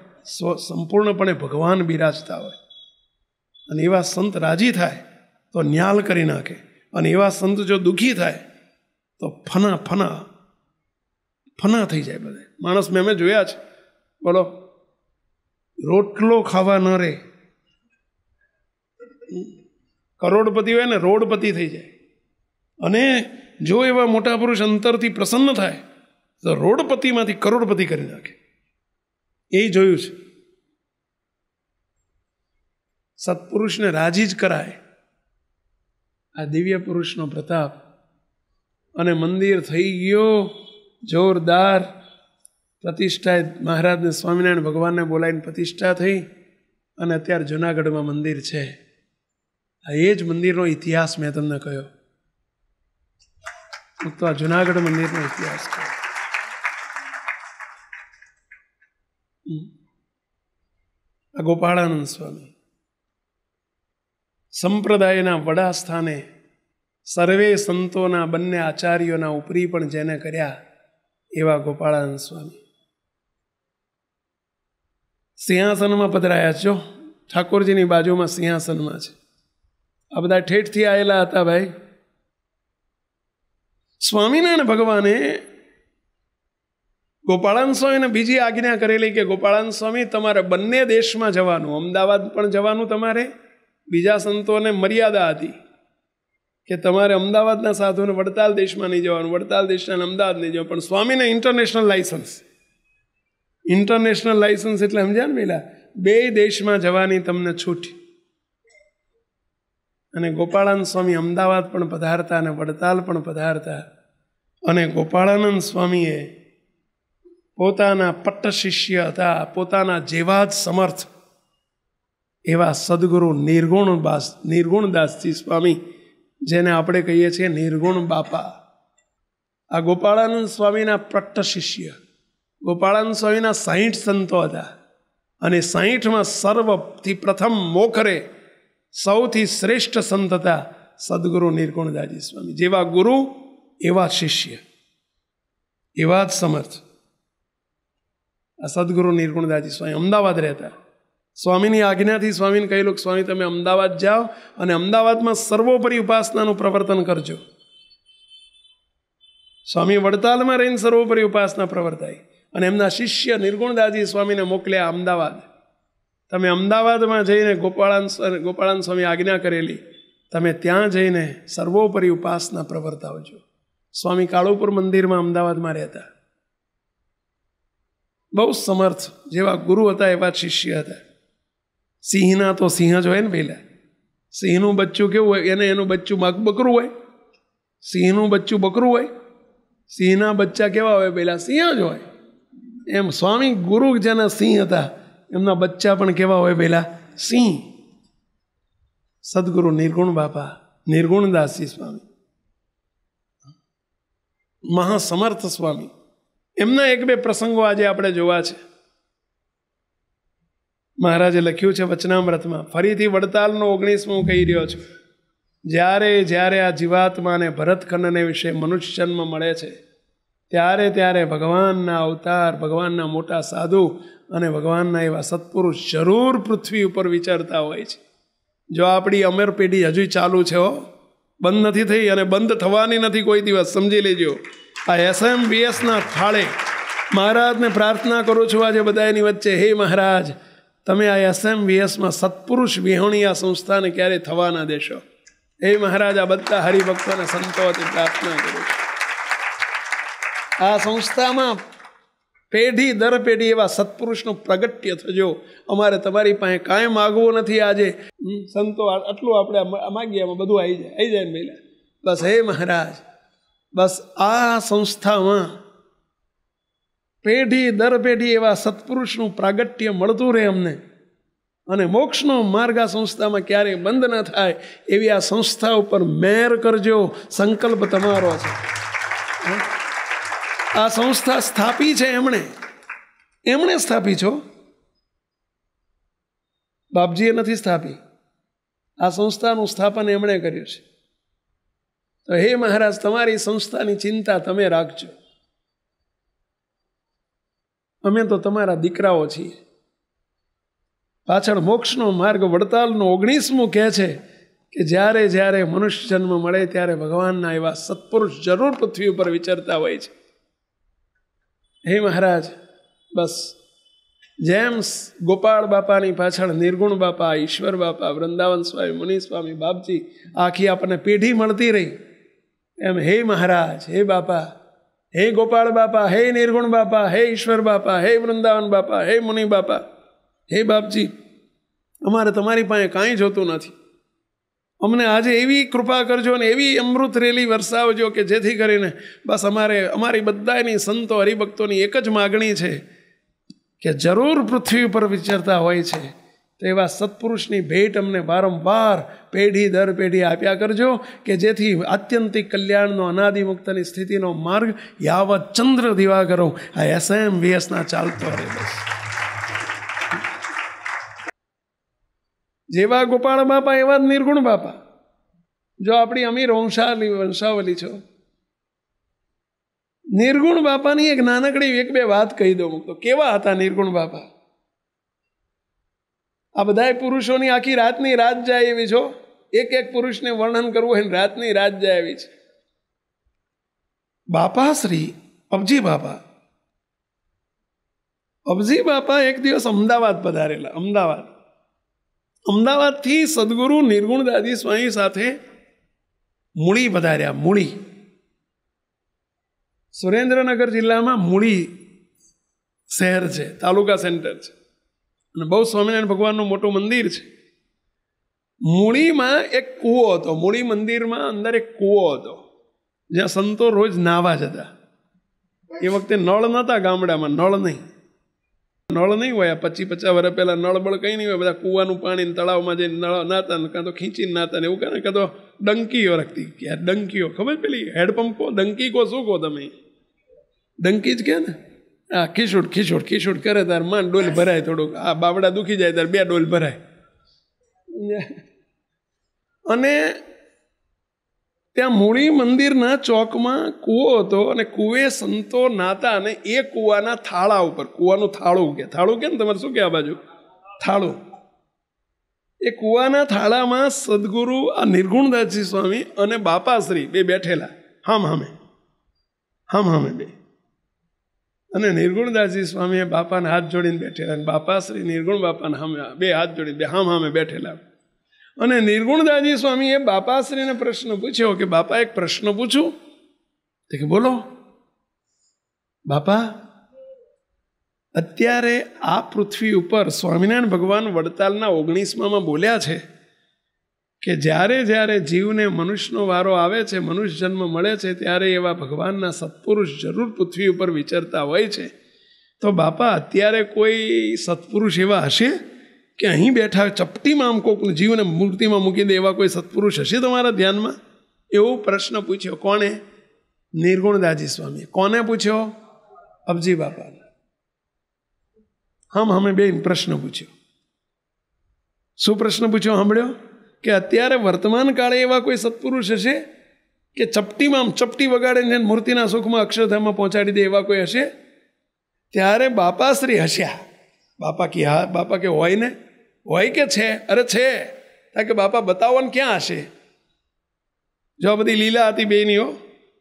સંપૂર્ણપણે ભગવાન બિરાજતા હોય. અને એવા સંત રાજી થાય તો ન્યાલ કરી નાખે, અને એવા સંત જો દુઃખી થાય તો ફના થઈ જાય બધે. માણસ મેં જોયા છે. બોલો, રોટલો ખાવા ન રહે. કરોડપતિ હોય ને રોડપતિ થઈ જાય. અને જો એવા મોટા પુરુષ અંતરથી પ્રસન્ન થાય તો રોડપતિમાંથી કરોડપતિ કરી નાખે. એ જોયું છે. સત્પુરુષને રાજી જ કરાય. આ દિવ્ય પુરુષનો પ્રતાપ. અને મંદિર થઈ ગયો જોરદાર. પ્રતિષ્ઠા મહારાજને, સ્વામિનારાયણ ભગવાનને બોલાવીને પ્રતિષ્ઠા થઈ. અને અત્યારે જુનાગઢમાં મંદિર છે. એ જ મંદિરનો ઇતિહાસ મેં તમને કહ્યો. તો આ જુનાગઢ મંદિરનો ઇતિહાસ કહ્યો. આ ગોપાળાનંદ સ્વામી સંપ્રદાયના વડા સ્થાને સર્વે સંતોના બંને આચાર્યોના ઉપરી પણ જેને કર્યા એવા ગોપાળાનંદ સ્વામી સિંહાસનમાં પધરાયા છો. ઠાકોરજીની બાજુમાં સિંહાસનમાં છે. આ બધા ઠેઠથી આવેલા હતા ભાઈ. સ્વામિનારાયણ ભગવાને ગોપાળાનંદ સ્વામીને બીજી આજ્ઞા કરેલી કે ગોપાળાનંદ સ્વામી તમારે બંને દેશમાં જવાનું, અમદાવાદ પણ જવાનું તમારે. બીજા સંતોને મર્યાદા હતી કે તમારે અમદાવાદના સાધુને વડતાલ દેશમાં નહીં જવાનું, વડતાલ દેશના અમદાવાદ નહીં જવાનું. પણ સ્વામીને ઇન્ટરનેશનલ લાયસન્સ એટલે સમજ્યા ને પેલા 2 દેશમાં જવાની તમને છૂટ. અને ગોપાળાનંદ સ્વામી અમદાવાદ પણ પધારતા અને વડતાલ પણ પધારતા. અને ગોપાળાનંદ સ્વામીએ પોતાના પટ્ટ શિષ્ય હતા, પોતાના જેવા જ સમર્થ એવા સદગુરુ નિર્ગુણદાસજી સ્વામી, જેને આપણે કહીએ છીએ નિર્ગુણ બાપા. આ ગોપાળાનંદ સ્વામીના પટ્ટ શિષ્ય. ગોપાળાનંદ સ્વામીના 60 સંતો હતા અને 60માં સર્વથી પ્રથમ મોખરે સૌથી શ્રેષ્ઠ સંત હતા સદગુરુ નિર્ગુણદાસજી સ્વામી. જેવા ગુરુ એવા શિષ્ય, એવા જ સમર્થ. આ સદગુરુ નિર્ગુણદાસજી સ્વામી અમદાવાદ રહેતા. સ્વામીની આજ્ઞાથી સ્વામીને કહેલું કે સ્વામી તમે અમદાવાદ જાઓ અને અમદાવાદમાં સર્વોપરી ઉપાસનાનું પ્રવર્તન કરજો. સ્વામી વડતાલમાં રહીને સર્વોપરી ઉપાસના પ્રવર્તાઈ અને એમના શિષ્ય નિર્ગુણદાસજી સ્વામીને મોકલ્યા અમદાવાદ. તમે અમદાવાદમાં જઈને ગોપાળાનંદ સ્વામી આજ્ઞા કરેલી, તમે ત્યાં જઈને સર્વોપરી ઉપાસના પ્રવર્તાવજો. સ્વામી કાળુપુર મંદિરમાં અમદાવાદમાં રહેતા. બહુ સમર્થ. જેવા ગુરુ હતા એવા શિષ્ય હતા. સિંહના તો સિંહ જ હોય ને પહેલાં. સિંહનું બચ્ચું કેવું હોય? એનું બચ્ચું બકરું હોય. સિંહનું બચ્ચું બકરું હોય. સિંહના બચ્ચા કેવા હોય? પહેલાં સિંહ જ હોય. એમ સ્વામી ગુરુ જેના સિંહ હતા એમના બચ્ચા પણ કેવા હોય? પહેલાં સિંહ. સદગુરુ નિર્ગુણ બાપા નિર્ગુણદાસજી સ્વામી, મહાસમર્થ સ્વામી. એમના 1-2 પ્રસંગો આજે આપણે જોવા છે. મહારાજે લખ્યું છે વચનામૃતમાં. ફરીથી વડતાલનો 19મો કહી રહ્યો છું. જ્યારે આ જીવાત્માને ભરતખંડને વિશે મનુષ્ય જન્મ મળે છે ત્યારે ભગવાનના અવતાર, ભગવાનના મોટા સાધુ અને ભગવાનના એવા સત્પુરુષ જરૂર પૃથ્વી ઉપર વિચરતા હોય છે. જો આપણી અમર પેઢી હજુ ચાલુ છે, બંધ નથી થઈ અને બંધ થવાની નથી કોઈ દિવસ, સમજી લેજો. આ SMVSના થાળે મહારાજને પ્રાર્થના કરું છું આજે બધા એની વચ્ચે, હે મહારાજ તમે આ SMVSમાં સત્પુરુષ વિહોણી આ સંસ્થાને ક્યારે થવા ના દેશો. હે મહારાજ આ બધા હરિભક્તોને સંતોથી પ્રાર્થના કરું છું. આ સંસ્થામાં પેઢી દર પેઢી એવા સત્પુરુષનું પ્રગટ્ય થજો. અમારે તમારી પાસે કાંઈ માગવું નથી. આજે સંતો આટલું આપણે માગીએ એમાં બધું આવી જાય ને પહેલાં. બસ હે મહારાજ, બસ આ સંસ્થામાં પેઢી દર પેઢી એવા સત્પુરુષનું પ્રાગટ્ય મળતું રહે અમને, અને મોક્ષનો માર્ગ આ સંસ્થામાં ક્યારેય બંધ ન થાય એવી આ સંસ્થા ઉપર મહેર કરજો. સંકલ્પ તમારો છે. આ સંસ્થા સ્થાપી છે એમણે સ્થાપી છો, બાપજીએ નથી સ્થાપી. આ સંસ્થાનું સ્થાપન એમણે કર્યું છે. તો હે મહારાજ તમારી સંસ્થાની ચિંતા તમે રાખજો. અમે તો તમારા દીકરાઓ છીએ. પાછળ મોક્ષનો માર્ગ વડતાલનું 19મું કહે છે કે જ્યારે મનુષ્ય જન્મ મળે ત્યારે ભગવાનના એવા સત્પુરુષ જરૂર પૃથ્વી ઉપર વિચરતા હોય છે. હે મહારાજ, બસ જેમ ગોપાળ બાપાની પાછળ નિર્ગુણ બાપા, ઈશ્વર બાપા, વૃંદાવન સ્વામી, મુનિ સ્વામી, બાપજી આખી આપણને પેઢી મળતી રહી, એમ હે મહારાજ, હે બાપા, હે ગોપાળ બાપા, હે નિર્ગુણ બાપા, હે ઈશ્વર બાપા, હે વૃંદાવન બાપા, હે મુનિ બાપા, હે બાપજી, અમારે તમારી પાસે કાંઈ જોતું નથી. અમને આજે એવી કૃપા કરજો અને એવી અમૃત રેલી વરસાવજો કે જેથી કરીને બસ અમારી બધાની સંતો હરિભક્તોની એક જ માગણી છે કે જરૂર પૃથ્વી ઉપર વિચરતા હોય છે તો એવા સત્પુરુષની ભેટ અમને વારંવાર પેઢી દર પેઢી આપ્યા કરજો કે જેથી આત્યંતિક કલ્યાણનો અનાદિમુક્તની સ્થિતિનો માર્ગ યાવત ચંદ્ર દિવાકરો આ SMVSના ચાલતો રહે. બસ જેવા ગોપાળ બાપા એવા જ નિર્ગુણ બાપા. જો આપણી અમીર વંશાવલી છો, નિર્ગુણ બાપાની એક નાનકડી એક બે વાત કહી દો મૂકતો. કેવા હતા નિર્ગુણ બાપા? આ બધા પુરુષોની આખી રાતની રાત જાય એવી છો. એક એક પુરુષને વર્ણન કરવું હોય રાતની રાત જાય એવી છે. બાપા શ્રી અબજી બાપા, અબજી બાપા એક દિવસ અમદાવાદ પધારેલા. અમદાવાદથી સદગુરુ નિર્ગુણદાદી સ્વામી સાથે મૂળી પધાર્યા. મૂળી સુરેન્દ્રનગર જિલ્લામાં મૂળી શહેર છે, તાલુકા સેન્ટર છે, અને બહુ સ્વામિનારાયણ ભગવાનનું મોટું મંદિર છે. મૂળીમાં એક કૂવો હતો. મૂળી મંદિરમાં અંદર એક કૂવો હતો જ્યાં સંતો રોજ નાહવા જતા. એ વખતે નળ નહોતા ગામડામાં, નળ નહીં હોય. 25-50 વર્ષ પહેલાં નળ બળ કંઈ નહીં હોય. બધા કૂવાનું પાણી તળાવમાં જઈને નળ નાતા, કાં તો ખીંચીને નાતા ને એવું કરે. કાં તો ડંકીઓ રાખતી. યાર ડંકીઓ ખબર પેલી હેડપંપ કહો, ડંકી કહો, શું કહો તમે? ડંકી જ કે ને. હા, ખીસુડ કરે તાર માન ડોલ ભરાય. થોડુંક આ બાવડા દુખી જાય તાર 2 ડોલ ભરાય. અને ત્યાં મૂળી મંદિરના ચોકમાં કૂવો હતો અને કૂવે સંતો નાતા. અને એ કૂવાના થાળા ઉપર, કૂવાનું થાળું કે ને તમારે શું કે આ બાજુ થાળું, એ કૂવાના થાળામાં સદગુરુ આ નિર્ગુણદાસજી સ્વામી અને બાપાશ્રી બે બેઠેલા હામે બે. અને નિર્ગુણદાસજી સ્વામીએ બાપાને હાથ જોડીને બેઠેલા, અને બાપાશ્રી નિર્ગુણ બાપાને બે હાથ જોડીને બે હામે બેઠેલા. અને નિર્ગુણદાસજી સ્વામીએ બાપાશ્રીને પ્રશ્ન પૂછ્યો કે બાપા એક પ્રશ્ન પૂછું? તો કે બોલો. બાપા, અત્યારે આ પૃથ્વી ઉપર સ્વામિનારાયણ ભગવાન વડતાલના 19માં બોલ્યા છે કે જ્યારે જ્યારે જીવને મનુષ્યનો વારો આવે છે, મનુષ્ય જન્મ મળે છે, ત્યારે એવા ભગવાનના સત્પુરુષ જરૂર પૃથ્વી ઉપર વિચરતા હોય છે. તો બાપા અત્યારે કોઈ સત્પુરુષ એવા હશે કે અહીં બેઠા ચપટીમાં આમ કોઈક જીવને મૂર્તિમાં મૂકી દે એવા કોઈ સત્પુરુષ હશે તમારા ધ્યાનમાં? એવો પ્રશ્ન પૂછ્યો. કોણે? નિર્ગુણદાસજી સ્વામીએ. કોને પૂછ્યો? અબજી બાપાને. અમે બે પ્રશ્ન પૂછ્યો. શું પ્રશ્ન પૂછ્યો સાંભળ્યો? કે અત્યારે વર્તમાન કાળે એવા કોઈ સત્પુરુષ હશે કે ચપટીમાં આમ ચપટી વગાડીને મૂર્તિના સુખમાં અક્ષરધામમાં પહોંચાડી દે એવા કોઈ હશે? ત્યારે બાપાશ્રી હસ્યા. બાપા કે હા. બાપા કે હોય ને, હોય કે છે? અરે છે. કે બાપા બતાવો ને ક્યાં હશે? જો આ બધી લીલા હતી બેનીઓ.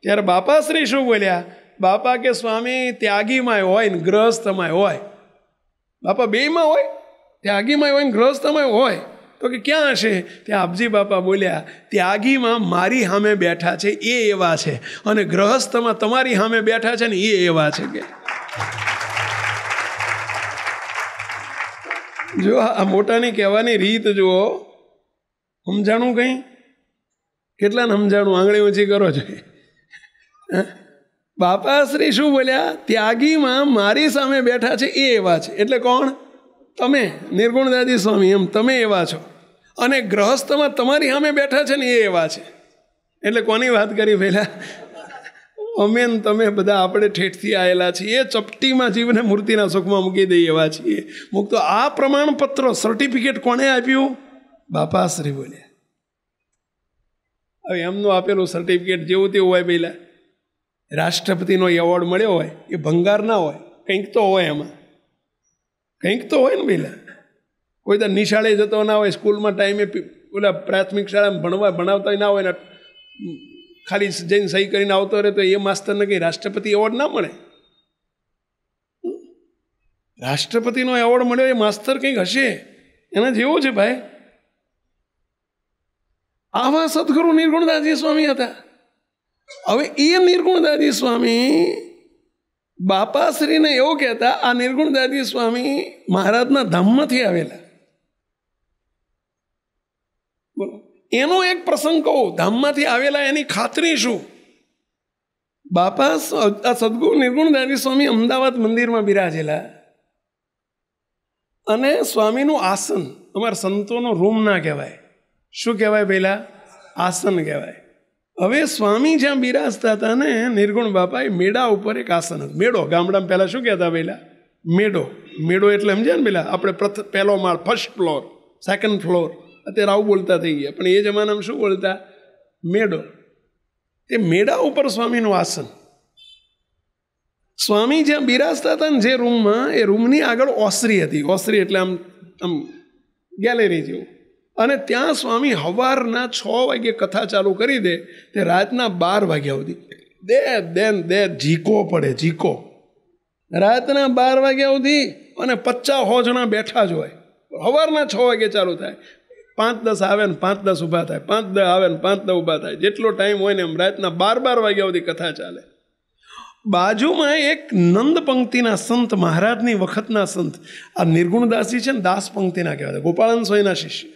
ત્યારે બાપાશ્રી શું બોલ્યા? બાપા કે સ્વામી ત્યાગીમાં હોય ને ગ્રહસ્થમાં હોય. બાપા બેયમાં હોય, ત્યાગીમાં હોય ને ગ્રહસ્થમાં હોય. તો કે ક્યાં હશે? ત્યાં અબજી બાપા બોલ્યા ત્યાગીમાં મારી સામે બેઠા છે એ એવા છે, અને ગ્રહસ્થમાં તમારી સામે બેઠા છે ને એ એવા છે. કે જો આ મોટાની કહેવાની રીત જુઓ. સમજાણું કંઈ? કેટલાને સમજાણું? આંગળી ઊંચી કરો છો. બાપાશ્રી શું બોલ્યા? ત્યાગીમાં મારી સામે બેઠા છે એ એવા છે. એટલે કોણ? તમે નિર્ગુણદાસજી સ્વામી, એમ તમે એવા છો. અને ગ્રહસ્થમાં તમારી સામે બેઠા છે ને એ એવા છે. એટલે કોની વાત કરી પહેલા? અમે ને તમે બધા આપણે ઠેઠથી આવેલા છીએ. ચપટીમાં જીવને મૂર્તિના સુખમાં મૂકી દઈએ એવા છીએ. મૂકતો આ પ્રમાણપત્રો સર્ટિફિકેટ કોણે આપ્યું? બાપાશ્રી બોલ્યા. હવે એમનું આપેલું સર્ટિફિકેટ જેવું તેવું હોય. પહેલા રાષ્ટ્રપતિનો એવોર્ડ મળ્યો હોય એ ભંગાર ના હોય, કંઈક તો હોય એમાં, કંઈક તો હોય ને. પહેલાં કોઈ તો નિશાળે જતો ના હોય, સ્કૂલમાં ટાઈમે ઓલા પ્રાથમિક શાળામાં ભણાવતા ના હોય ને ખાલી જઈને સહી કરીને આવતો રહે તો એ માસ્તરને કંઈ રાષ્ટ્રપતિ એવોર્ડ ના મળે. રાષ્ટ્રપતિનો એવોર્ડ મળ્યો એ માસ્તર કંઈક હશે, એના જેવું છે ભાઈ. આવા સદગુરુ નિર્ગુણદાસજી સ્વામી હતા. હવે એ નિર્ગુણદાસજી સ્વામી બાપાશ્રીને એવું કહેતા, આ નિર્ગુણદાસજી સ્વામી મહારાજના ધામમાંથી આવેલા. બોલો, એનો એક પ્રસંગ કહું. ધામમાંથી આવેલા એની ખાતરી શું? બાપા આ સદગુરુ નિર્ગુણદાસજી સ્વામી અમદાવાદ મંદિરમાં બિરાજેલા. અને સ્વામીનું આસન, અમારા સંતોનો રૂમ ના કહેવાય, શું કહેવાય પહેલાં? આસન કહેવાય. હવે સ્વામી જ્યાં બિરાજતા હતા ને નિર્ગુણ બાપાએ મેડા ઉપર એક આસન હતું. મેડો ગામડામાં પહેલાં શું કહેતા પહેલાં? મેડો. મેડો એટલે સમજ્યા ને પેલા આપણે પહેલો માળ, ફર્સ્ટ ફ્લોર, સેકન્ડ ફ્લોર, અત્યારે આવું બોલતા થઈ ગયા, પણ એ જમાનામાં શું બોલતા? મેડો. તે મેડા ઉપર સ્વામીનું આસન. સ્વામી જ્યાં બિરાજતા હતા ને જે રૂમમાં, એ રૂમની આગળ ઓસરી હતી. ઓસરી એટલે આમ આમ ગેલેરી જેવું. અને ત્યાં સ્વામી સવારના 6 વાગે કથા ચાલુ કરી દે તે રાતના 12 વાગ્યા સુધી દે ઝીકો પડે, ઝીકો રાતના 12 વાગ્યા સુધી. અને 50-100 જણા બેઠા જ હોય. સવારના 6 વાગે ચાલુ થાય, 5-10 આવે ને 5-10 ઊભા થાય, 5-10 આવે ને 5-10 ઊભા થાય. જેટલો ટાઈમ હોય ને એમ રાતના 12 વાગ્યા સુધી કથા ચાલે. બાજુમાં એક નંદ પંક્તિના સંત, મહારાજની વખતના સંત, આ નિર્ગુણદાસજી છે ને દાસ પંક્તિના કહેવાય, ગોપાળાનંદ સ્વામીના શિષ્ય.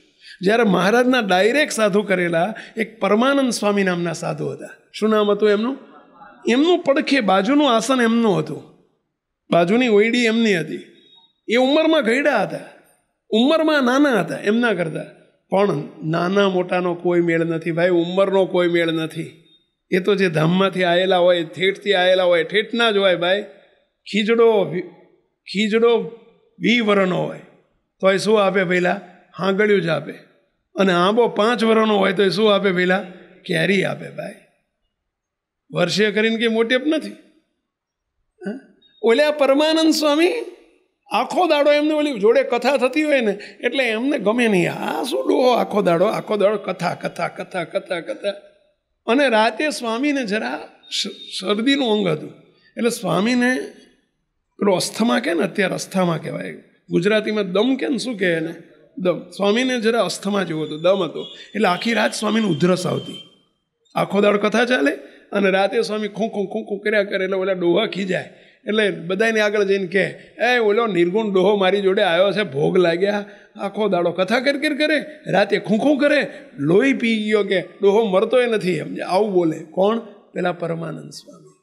જ્યારે મહારાજના ડાયરેક્ટ સાધુ કરેલા એક પરમાનંદ સ્વામી નામના સાધુ હતા. શું નામ હતું એમનું? એમનું પડખે બાજુનું આસન એમનું હતું, બાજુની ઓયડી એમની હતી. એ ઉંમરમાં ઘરડા હતા, ઉંમરમાં નાના હતા એમના કરતા. પણ નાના મોટાનો કોઈ મેળ નથી ભાઈ, ઉંમરનો કોઈ મેળ નથી. એ તો જે ધામમાંથી આવેલા હોય, ઠેઠથી આવેલા હોય, ઠેઠના જ હોય ભાઈ. ખીજડો 20 વર્ષનો હોય તો એ શું આપે પહેલાં? હાંગળ્યું જ આપે. અને આંબો 5 વર્ષનો હોય તો એ શું આપે પહેલાં? કેરી આપે ભાઈ. વર્ષે કરીને કંઈ મોટેપ નથી. ઓલા પરમાનંદ સ્વામી આખો દાડો એમને ઓલી જોડે કથા થતી હોય ને એટલે એમને ગમે નહીં. આ શું ડોહો આખો દાડો કથા કથા કથા કથા કથા. અને રાતે સ્વામીને જરા શરદીનું અંગ હતું, એટલે સ્વામીને પેલો અસ્થમા કહે ને, અત્યારે અસ્થમા કહેવાય, ગુજરાતીમાં દમ કે ને શું કહે એને? દમ. સ્વામીને જરા અસ્થમા જેવો હતો, દમ હતો. એટલે આખી રાત સ્વામીને ઉધરસ આવતી. આખો દાડો કથા ચાલે અને રાતે સ્વામી ખૂંખું ખૂંખું કર્યા કરે એટલે ઓલા ડોહા ખીજાય. એટલે બધાને આગળ જઈને કહે, ઓલો નિર્ગુણ ડોહો મારી જોડે આવ્યો છે, ભોગ લાગ્યા, આખો દાડો કથા કર કરે, રાતે ખૂંખું કરે, લોહી પી ગયો, કે ડોહો મરતોય નથી. સમજે આવું બોલે. કોણ? પેલા પરમાનંદ સ્વામી.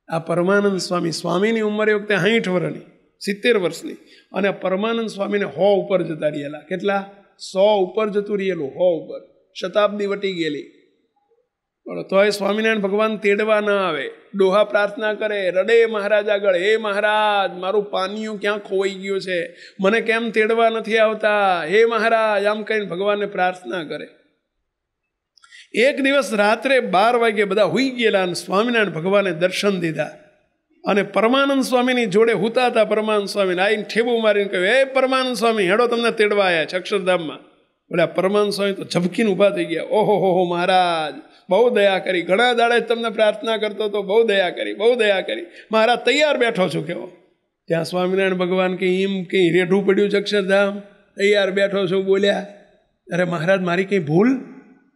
આ પરમાનંદ સ્વામી, સ્વામીની ઉંમર એ વખતે 60 વર્ષની, 70 વર્ષની. અને પરમાનંદ સ્વામીને 100 ઉપર જતા રહેલા. કેટલા? 100 ઉપર જતું રહેલું, 100 ઉપર. શતાબ્દી વટી ગયેલી. તોય સ્વામિનારાયણ ભગવાન તેડવા ના આવે. ડોહા પ્રાર્થના કરે, રડે મહારાજ આગળ, હે મહારાજ મારું પાનિયું ક્યાં ખોવાઈ ગયું છે, મને કેમ તેડવા નથી આવતા, હે મહારાજ, આમ કહીને ભગવાનને પ્રાર્થના કરે. એક દિવસ રાત્રે 12 વાગે બધા હુઈ ગયેલા અને સ્વામિનારાયણ ભગવાને દર્શન દીધા. અને પરમાનંદ સ્વામીની જોડે હુતા હતા. પરમાનંદ સ્વામીને આવીને ઠેબુ મારીને કહ્યું, હે પરમાનંદ સ્વામી, હેડો તમને તેડવા આવ્યા છે અક્ષરધામમાં. બોલ્યા પરમાનંદ સ્વામી તો ઝબકીને ઊભા થઈ ગયા. ઓહો મહારાજ, બહુ દયા કરી, ઘણા દાડે તમને પ્રાર્થના કરતો તો, બહુ દયા કરી, બહુ દયા કરી. મહારાજ તૈયાર બેઠો છું કેવો. ત્યાં સ્વામિનારાયણ ભગવાન કે એમ કંઈ રેઢું પડ્યું છે અક્ષરધામ, તૈયાર બેઠો છું બોલ્યા. અરે મહારાજ મારી કંઈ ભૂલ?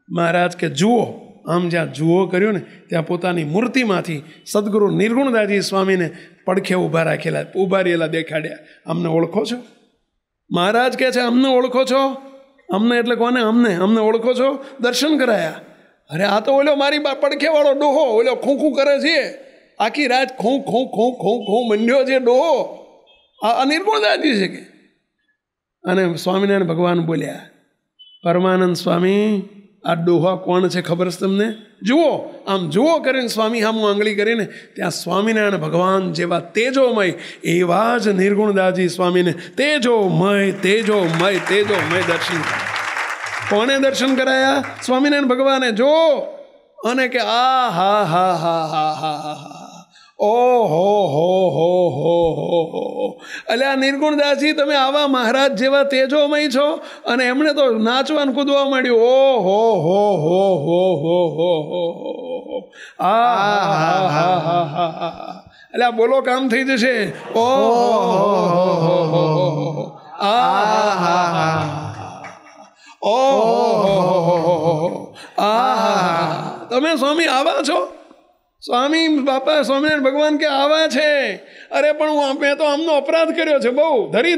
મહારાજ કે જુઓ. આમ જ્યાં જુઓ કર્યું ને ત્યાં પોતાની મૂર્તિમાંથી સદગુરુ નિર્ગુણદાસજી સ્વામીને પડખે ઊભા રાખેલા, ઊભા રહેલા દેખાડ્યા. અમને ઓળખો છો? મહારાજ કહે છે, અમને ઓળખો છો? અમને એટલે કોને? અમને ઓળખો છો? દર્શન કરાયા. અરે આ તો ઓલો મારી પડખેવાળો ડોહો, ઓલો ખૂંખું કરે છે, આખી રાત ખૂં ખૂં ખૂં ખૂં ખૂં મંડ્યો છે ડોહો, આ નિર્ગુણદાસજી છે કે. અને સ્વામિનારાયણ ભગવાન બોલ્યા, પરમાનંદ સ્વામી, આ ડોહા કોણ છે ખબર છે તમને? જુઓ. આમ જુઓ કરીને સ્વામી સામું આંગળી કરીને ત્યાં સ્વામિનારાયણ ભગવાન જેવા તેજોમય, એવા જ નિર્ગુણદાસજી સ્વામીને તેજોમય તેજોમય તેજોમય દર્શન. કોને દર્શન કરાયા? સ્વામિનારાયણ ભગવાને. જો અને કે આ હા હા હા હા હા હા, ઓ હો. અલ્યા નિર્ગુણદાસજી, તમે આવા મહારાજ જેવા તેજોમય છો અને એમણે તો નાચવાનું કૂદવા માંડ્યું. ઓ હો. આ અલ્યા બોલો, કામ થઈ જશે. ઓ તમે સ્વામી આવા છો? સ્વામી બાપા સ્વામિનારાયણ ભગવાન કે આવા છે. અરે પણ મેં તો આમનો અપરાધ કર્યો છે બહુ, ધરી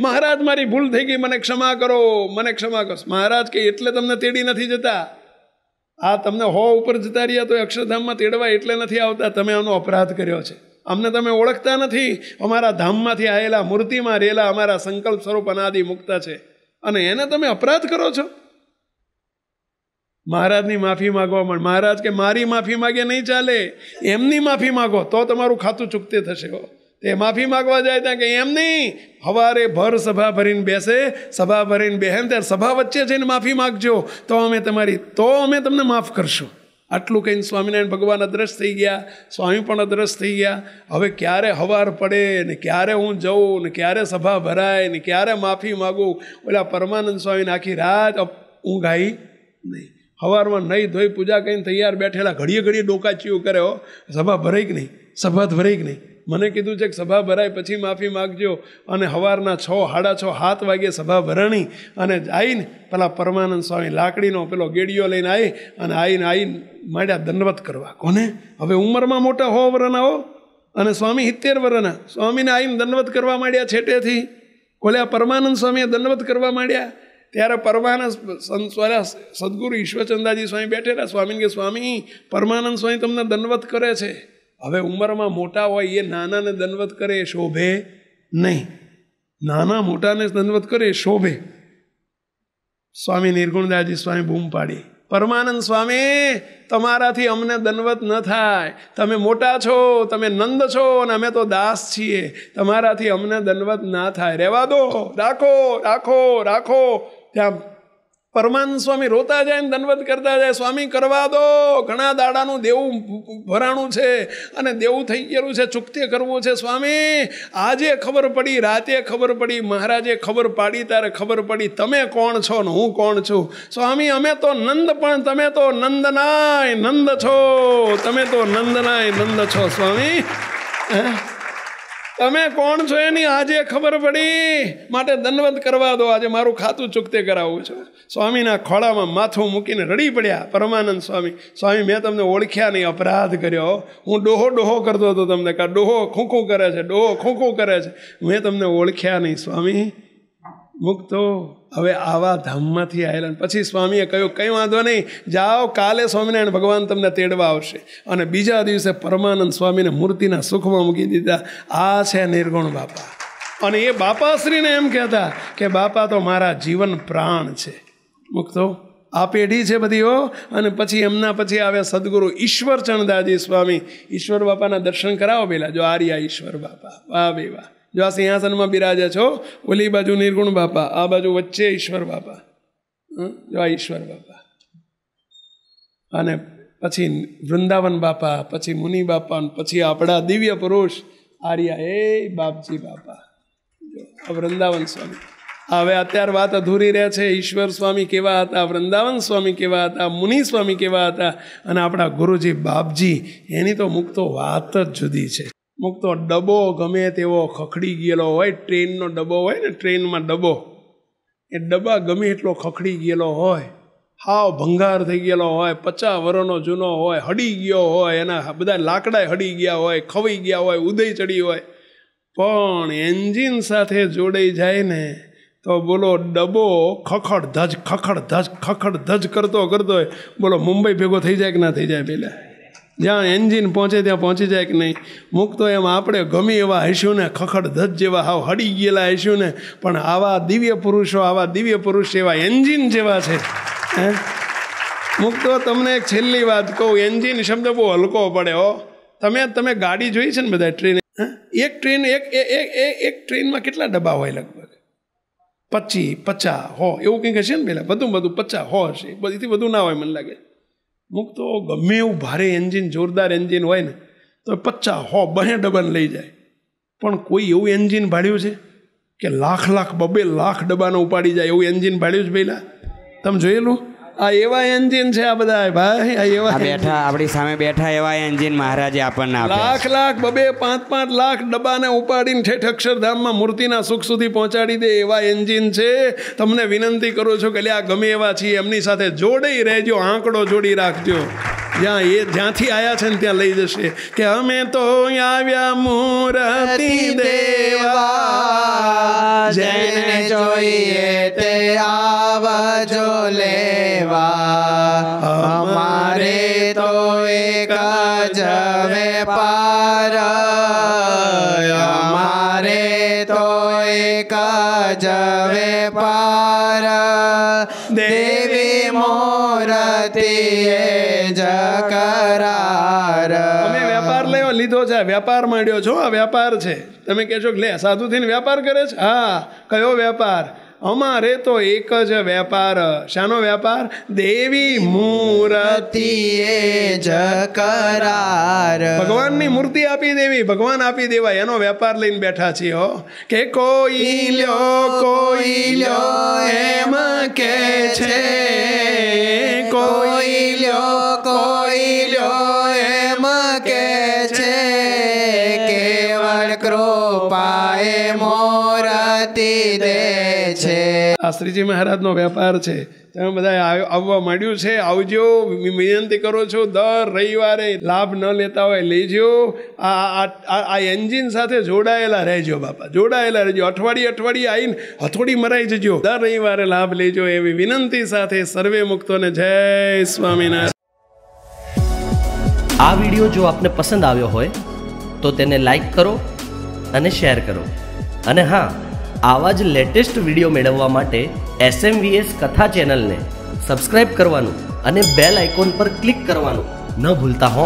મહારાજ મારી ભૂલ થઈ ગઈ, મને ક્ષમા કરો, મને ક્ષમા કરો. મહારાજ કે એટલે તમને તેડી નથી જતા, આ તમને 100 ઉપર જતા રહ્યા તો અક્ષરધામમાં તેડવા એટલે નથી આવતા, તમે આનો અપરાધ કર્યો છે. અમને તમે ઓળખતા નથી. અમારા ધામમાંથી આવેલા મૂર્તિમાં રહેલા અમારા સંકલ્પ સ્વરૂપ અનાદિ મુક્ત છે અને એને તમે અપરાધ કરો છો. મહારાજની માફી માગવા મળે. મહારાજ કે મારી માફી માગે નહીં ચાલે, એમની માફી માગો તો તમારું ખાતું ચૂકતે થશે. તે માફી માગવા જાય ત્યાં કે એમ નહીં, સવારે ભર સભા ભરીને બેસે, સભા ભરીને બેહે ત્યારે સભા વચ્ચે જઈને માફી માગજો તો અમે તમને માફ કરશું. આટલું કહીને સ્વામિનારાયણ ભગવાન અદ્રશ્ય થઈ ગયા, સ્વામી પણ અદ્રશ્ય થઈ ગયા. હવે ક્યારે હવાર પડે ને ક્યારે હું જઉં ને ક્યારે સભા ભરાય ને ક્યારે માફી માગું. ઓલા પરમાનંદ સ્વામીને આખી રાત ઊંઘ આવી નહીં. સવારમાં નહીં ધોઈ પૂજા કરીને તૈયાર બેઠેલા, ઘડીએ ઘડીએ ડોકાચીઓ કરે. સભા ભરાઈ કે નહીં, સભા ભરાઈ કે નહીં. મને કીધું છે કે સભા ભરાય પછી માફી માગજો. અને સવારના 6, 6:30, 7 વાગે સભા ભરાણી અને આવીને પેલા પરમાનંદ સ્વામી લાકડીનો પેલો ગેડીઓ લઈને આવીને માંડ્યા દંડવત કરવા. કોને? હવે ઉંમરમાં મોટા 100 વર્ષના હો અને સ્વામી 70 વર્ષના. સ્વામીને આવીને દંડવત કરવા માંડ્યા છેટેથી. ઓલા પરમાનંદ સ્વામીએ દંડવત કરવા માંડ્યા ત્યારે પરમાનંદ સદગુરુ ઈશ્વરચંદાજી સ્વામી બેઠેલા. સ્વામીને કે સ્વામી, પરમાનંદ સ્વામી તમને દંડવત કરે છે. હવે ઉંમરમાં મોટા હોય એ નાનાને દંડવત કરે એ શોભે નહીં. નાના મોટાને દંડવત કરે એ શોભે. સ્વામી નિર્ગુણદાસજી સ્વામી બૂમ પાડી, પરમાનંદ સ્વામી તમારાથી અમને દંડવત ન થાય. તમે મોટા છો, તમે નંદ છો અને અમે તો દાસ છીએ. તમારાથી અમને દંડવત ના થાય. રહેવા દો, રાખો રાખો રાખો. ત્યાં પરમાનંદ સ્વામી રોતા જાય ને દંડવત કરતા જાય. સ્વામી કરવા દો, ઘણા દાડાનું દેવું ભરાણું છે અને દેવું થઈ ગયેલું છે, ચૂકતે કરવું છે. સ્વામી આજે ખબર પડી, રાતે ખબર પડી, મહારાજે ખબર પાડી ત્યારે ખબર પડી તમે કોણ છો ને હું કોણ છું. સ્વામી અમે તો નંદ પણ તમે તો નંદનાય નંદ છો. તમે તો નંદનાય નંદ છો. સ્વામી તમે કોણ છો એની આજે ખબર પડી, માટે દંડવત કરવા દો. આજે મારું ખાતું ચૂકતે કરાવવું છે. સ્વામીના ખોળામાં માથું મૂકીને રડી પડ્યા પરમાનંદ સ્વામી. સ્વામી મેં તમને ઓળખ્યા નહીં, અપરાધ કર્યો. હું ડોહો કરતો હતો તમને, કા ડોહો ખૂંખું કરે છે, ડોહો ખૂંખું કરે છે. મેં તમને ઓળખ્યા નહીં સ્વામી. મુક્તો હવે આવા ધામમાંથી આવેલા. પછી સ્વામીએ કહ્યું કંઈ વાંધો નહીં, જાઓ, કાલે સ્વામિનારાયણ ભગવાન તમને તેડવા આવશે. અને બીજા દિવસે પરમાનંદ સ્વામીને મૂર્તિના સુખમાં મૂકી દીધા. આ છે નિર્ગુણ બાપા. અને એ બાપાશ્રીને એમ કહેતા કે બાપા તો મારા જીવન પ્રાણ છે. મુક્તો આ પેઢી છે બધીઓ. અને પછી એમના પછી આવે સદગુરુ ઈશ્વરચંદાજી સ્વામી. ઈશ્વર બાપાના દર્શન કરાવો પેલા. જો આર્યા ઈશ્વર બાપા, વાહ બે વાહ. જો આ સિંહાસનમાં બિરાજે છો, ઓલી બાજુ નિર્ગુણ બાપા, આ બાજુ વચ્ચે ઈશ્વર બાપા. જો આ ઈશ્વર બાપા. અને પછી વૃંદાવન બાપા, પછી મુનિ બાપા, પછી આપણા દિવ્ય પુરુષ આર્યા એ બાપજી બાપા. જો વૃંદાવન સ્વામી. હવે અત્યારે વાત અધૂરી રહે છે. ઈશ્વર સ્વામી કેવા હતા, વૃંદાવન સ્વામી કેવા હતા, મુનિ સ્વામી કેવા હતા, અને આપણા ગુરુજી બાપજી, એની તો મુક્તો વાત જ જુદી છે. મુક્તો ડબ્બો ગમે તેવો ખખડી ગયેલો હોય, ટ્રેનનો ડબ્બો હોય ને, ટ્રેનમાં ડબ્બો, એ ડબ્બા ગમે એટલો ખખડી ગયેલો હોય, હાવ ભંગાર થઈ ગયેલો હોય, 50 વર્ષનો જૂનો હોય, હડી ગયો હોય, એના બધા લાકડા હડી ગયા હોય, ખવાઈ ગયા હોય, ઉદય ચડી હોય, પણ એન્જિન સાથે જોડાઈ જાય ને તો બોલો ડબ્બો ખખડ ધજ કરતો હોય. બોલો મુંબઈ ભેગો થઈ જાય કે ના થઈ જાય? પહેલાં જ્યાં એન્જિન પહોંચે ત્યાં પહોંચી જાય કે નહીં? મુક્તો એમ આપણે ગમે એવા હશું ને, ખખડ ધજ જેવા હાવ હડી ગયેલા હશું ને, પણ આવા દિવ્ય પુરુષ એવા એન્જિન જેવા છે. મુક્તો તમને એક છેલ્લી વાત કહું. એન્જિન શબ્દ બહુ હલકો પડે હો. તમે ગાડી જોઈ છે ને બધા ટ્રેન? એક ટ્રેનમાં કેટલા ડબ્બા હોય? લગભગ 25, 50, 100 એવું કંઈક હશે ને. પહેલાં બધું 50, 100 હશે, બધીથી બધું ના હોય મને લાગે. મુક્તો ગમે એવું ભારે એન્જિન, જોરદાર એન્જિન હોય ને તો 50, 100 બહે ડબ્બાને લઈ જાય. પણ કોઈ એવું એન્જિન ભાડ્યું છે કે લાખ 2 લાખ ડબ્બાને ઉપાડી જાય એવું એન્જિન ભાડ્યું છે પહેલાં? તમે જોયેલું? આ એવા એન્જિન છે આ બધા ભાઈ. આ એવા બેઠા આપણી સામે બેઠા એવા એન્જિન મહારાજે આપણને લાખ 2, 5 લાખ ડબ્બાને ઉપાડીને ઠેઠ અક્ષરધામમાં મૂર્તિના સુખ સુધી પહોંચાડી દે એવા એન્જિન છે. તમને વિનંતી કરું છું કે આ ગમે એવા છીએ એમની સાથે જોડાઈ રહેજો, આંકડો જોડી રાખજો. જ્યાંથી આવ્યા છે ને ત્યાં લઈ જશે કે અમે તો આવ્યા મૂર્તિ દેવા, જેને જોઈએ તે આવજો લેવા, અમારે તો એક જ વેપાર મૂર્તિએ જ કરાર. અમે વેપાર લીધો છે, વેપાર માંડ્યો છો, આ વેપાર છે. તમે કહેશો કે લે સાધુ થઈને વેપાર કરે છે. હા, કયો વેપાર? અમારે તો એક જ વેપાર. શાનો વેપાર? દેવી મૂર્તિએ જ કરાર. ભગવાનની મૂર્તિ આપી દેવી, ભગવાન આપી દેવાય, એનો વેપાર લઈને બેઠા છીએ હો. કે કોઈ લ્યો એમ કે છે, કોઈ લ્યો એમ કે છે, કેવળ કૃપાએ મૂર્તિ દે છે. આ શ્રીજી મહારાજનો વેપાર છે. તમે બધા આવવા માંડ્યું છે, આવજો. વિનંતી કરો છો, દર રવિવારે લાભ ન લેતા હોય લેજો. આ એન્જિન સાથે જોડાયેલા રહેજો બાપા, જોડાયેલા રહેજો. અઠવાડિયે આવીને હથોડી મરાઈ જજો. દર રવિવારે લાભ લેજો એવી વિનંતી સાથે સર્વે મુક્તોને જય સ્વામિનારાયણ. આ વિડીયો જો આપને પસંદ આવ્યો હોય તો તેને લાઈક કરો અને શેર કરો. અને હા, આવા જ લેટેસ્ટ વિડીયો મેળવવા માટે SMVS કથા ચેનલને સબસ્ક્રાઇબ કરવાનું અને બેલ આઇકોન પર ક્લિક કરવાનું ન ભૂલતા હો.